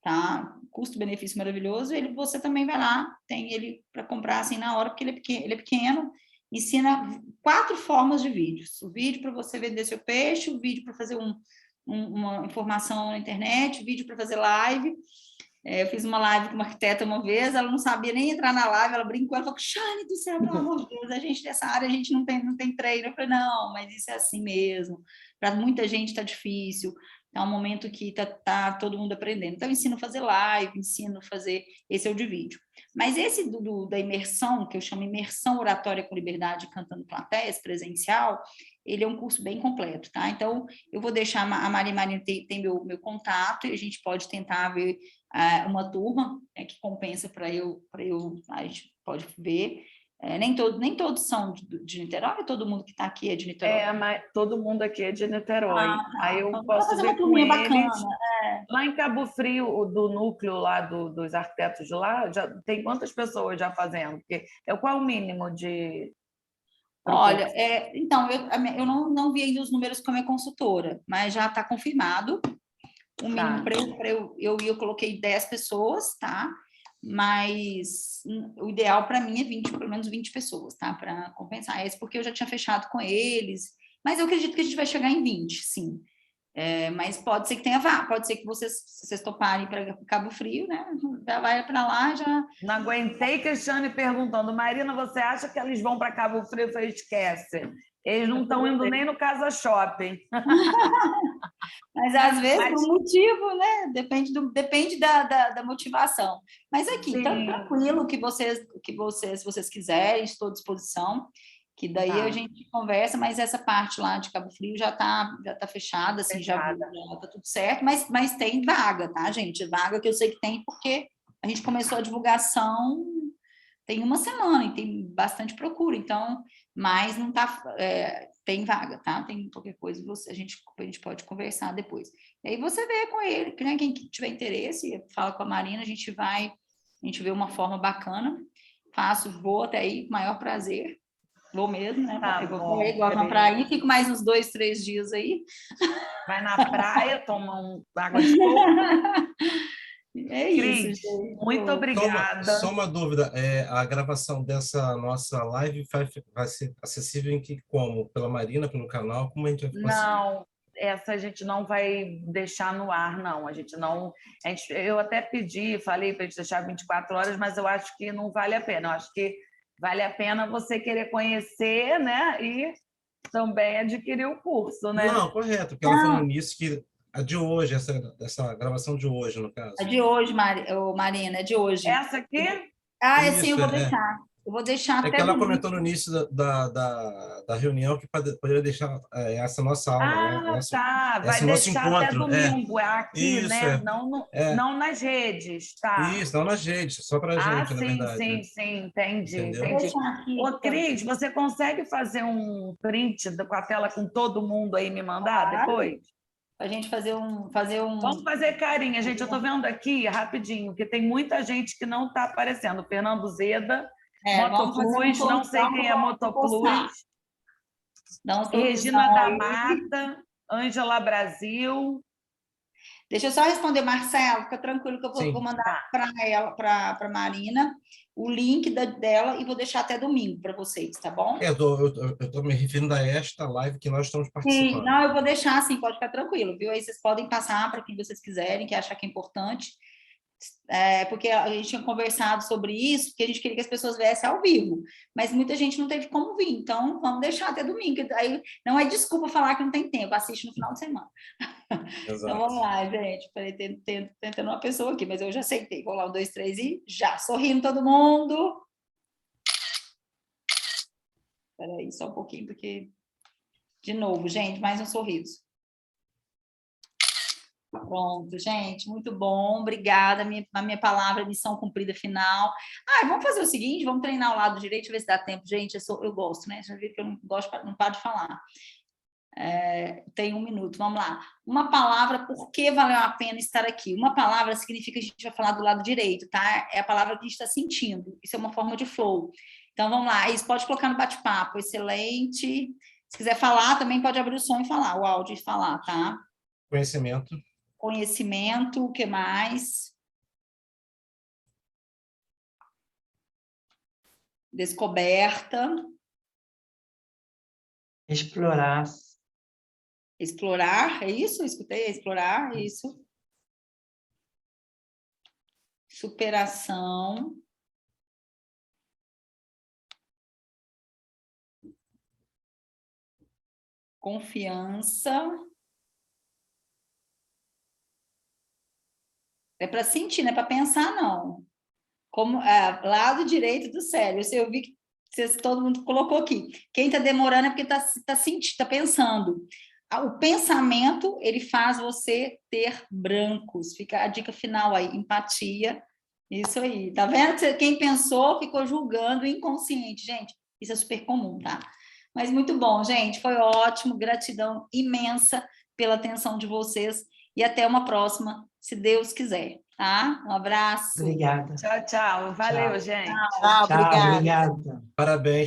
tá? Custo-benefício maravilhoso. Você também vai lá, tem ele para comprar assim na hora, porque ele é pequeno. Ensina 4 formas de vídeos. O vídeo para você vender seu peixe, o vídeo para fazer uma informação na internet, o vídeo para fazer live. Eu fiz uma live com uma arquiteta uma vez, ela não sabia nem entrar na live, ela brincou, ela falou, Xane do céu, pelo amor de Deus, a gente nessa área, a gente não tem treino. Eu falei, não, mas isso é assim mesmo. Para muita gente está difícil, é um momento que tá todo mundo aprendendo. Então, eu ensino a fazer live, ensino a fazer, esse é o de vídeo. Mas esse da imersão, que eu chamo Imersão Oratória com Liberdade Cantando Plateias, presencial, ele é um curso bem completo, tá? Então, eu vou deixar, a Maria tem meu contato, e a gente pode tentar ver uma turma que compensa para eu, a gente pode ver. Nem todos são de Niterói, todo mundo que está aqui é de Niterói. Mas todo mundo aqui é de Niterói. Tá. Aí eu Então, posso ver com eles. Bacana. Lá em Cabo Frio, do núcleo lá dos arquitetos de lá, já tem quantas pessoas já fazendo? Porque qual é o mínimo de... Olha, então, eu não vi ainda os números como é consultora, mas já está confirmado. O mínimo para eu coloquei 10 pessoas, tá? Mas o ideal para mim é pelo menos 20 pessoas, tá? Para compensar isso, porque eu já tinha fechado com eles. Mas eu acredito que a gente vai chegar em 20, sim. Mas pode ser que tenha vaga, pode ser que vocês toparem para Cabo Frio, né? Já vai para lá, já... Não aguentei Cristiane perguntando, Marina, você acha que eles vão para Cabo Frio? Eu falei, esquece. Eles não estão indo nem no Casa Shopping. Mas às vezes por motivo, né? Depende da motivação. Mas aqui, tá tranquilo que se vocês quiserem, estou à disposição, que daí a gente conversa, mas essa parte lá de Cabo Frio já tá fechada, assim, já tá tudo certo, mas tem vaga, tá, gente? Vaga que eu sei que tem, porque a gente começou a divulgação tem uma semana e tem bastante procura, então, mas não tá, tem vaga, tá? Tem qualquer coisa, a gente pode conversar depois. E aí você vê com ele, né? Quem tiver interesse, fala com a Marina, a gente vê uma forma bacana, vou até aí, com o maior prazer, vou mesmo, né? Eu vou igual na praia, fico mais uns 2, 3 dias aí. Vai na praia, toma água de coco. É isso, gente. Muito obrigada. Só uma dúvida, a gravação dessa nossa live vai ser acessível como? Pela Marina, pelo canal? Como a gente vai conseguir? Não, essa a gente não vai deixar no ar, não. Eu até pedi, falei para a gente deixar 24 horas, mas eu acho que não vale a pena. Eu acho que vale a pena você querer conhecer, né? E também adquirir o curso, né? Não, correto, porque ela falou nisso que a de hoje, essa gravação de hoje, no caso. A de hoje, Marina, é de hoje. Essa aqui? Sim, eu vou deixar. Eu vou deixar É até que ela domingo. comentou no início da reunião que poderia deixar essa nossa aula, Tá. Vai esse nosso deixar até encontro. domingo. É aqui, Isso, né? Não nas redes, tá? Isso, não na gente, só para a gente, na sim, verdade. sim, entendi, Entendeu? entendi. Aqui, Ô, Cris, você consegue fazer um print com a tela com todo mundo aí e me mandar depois? A gente fazer um... Vamos fazer carinha, gente. Eu estou vendo aqui, rapidinho, que tem muita gente que não está aparecendo. Fernando Zeda, Motoplus, não sei quem é Motoplus. Dá um Regina da aí. Mata, Ângela Brasil. Deixa eu só responder, Marcelo, fica tranquilo que eu vou mandar para ela, para a Marina, o link dela e vou deixar até domingo para vocês, tá bom? Eu tô me referindo a esta live que nós estamos participando. Sim, não, eu vou deixar assim, pode ficar tranquilo, viu? Aí vocês podem passar para quem vocês quiserem, que achar que é importante. Porque a gente tinha conversado sobre isso, porque a gente queria que as pessoas viessem ao vivo, mas muita gente não teve como vir, então vamos deixar até domingo, aí não é desculpa falar que não tem tempo, assiste no final de semana. Exato. Então vamos lá, gente, tentando uma pessoa aqui, mas eu já aceitei, vou lá, 1, 2, 3 e já, sorrindo todo mundo. Espera aí, só um pouquinho, porque, de novo, gente, mais um sorriso. Pronto, gente, muito bom, obrigada, a minha palavra, missão cumprida final. Vamos fazer o seguinte, vamos treinar o lado direito, deixa eu ver se dá tempo, gente, eu gosto, né, já viram que eu não paro de falar. Tem 1 minuto, vamos lá. Uma palavra, por que valeu a pena estar aqui? Uma palavra significa que a gente vai falar do lado direito, tá? É a palavra que a gente está sentindo, isso é uma forma de flow. Então, vamos lá, isso pode colocar no bate-papo, excelente. Se quiser falar, também pode abrir o som e falar, o áudio e falar, tá? Conhecimento. Conhecimento, o que mais? Descoberta. Explorar. Explorar, é isso? Escutei, explorar, é isso. Superação. Confiança. É para sentir, não é para pensar, não. Como lado direito do cérebro. Eu vi que todo mundo colocou aqui. Quem está demorando é porque está sentindo, está pensando. O pensamento, ele faz você ter brancos. Fica a dica final aí, empatia. Isso aí. Tá vendo? Quem pensou ficou julgando inconsciente. Gente, isso é super comum, tá? Mas muito bom, gente. Foi ótimo. Gratidão imensa pela atenção de vocês. E até uma próxima, se Deus quiser, tá? Um abraço. Obrigada. Tchau, tchau. Valeu, gente. Tchau, obrigada. Obrigada. Parabéns.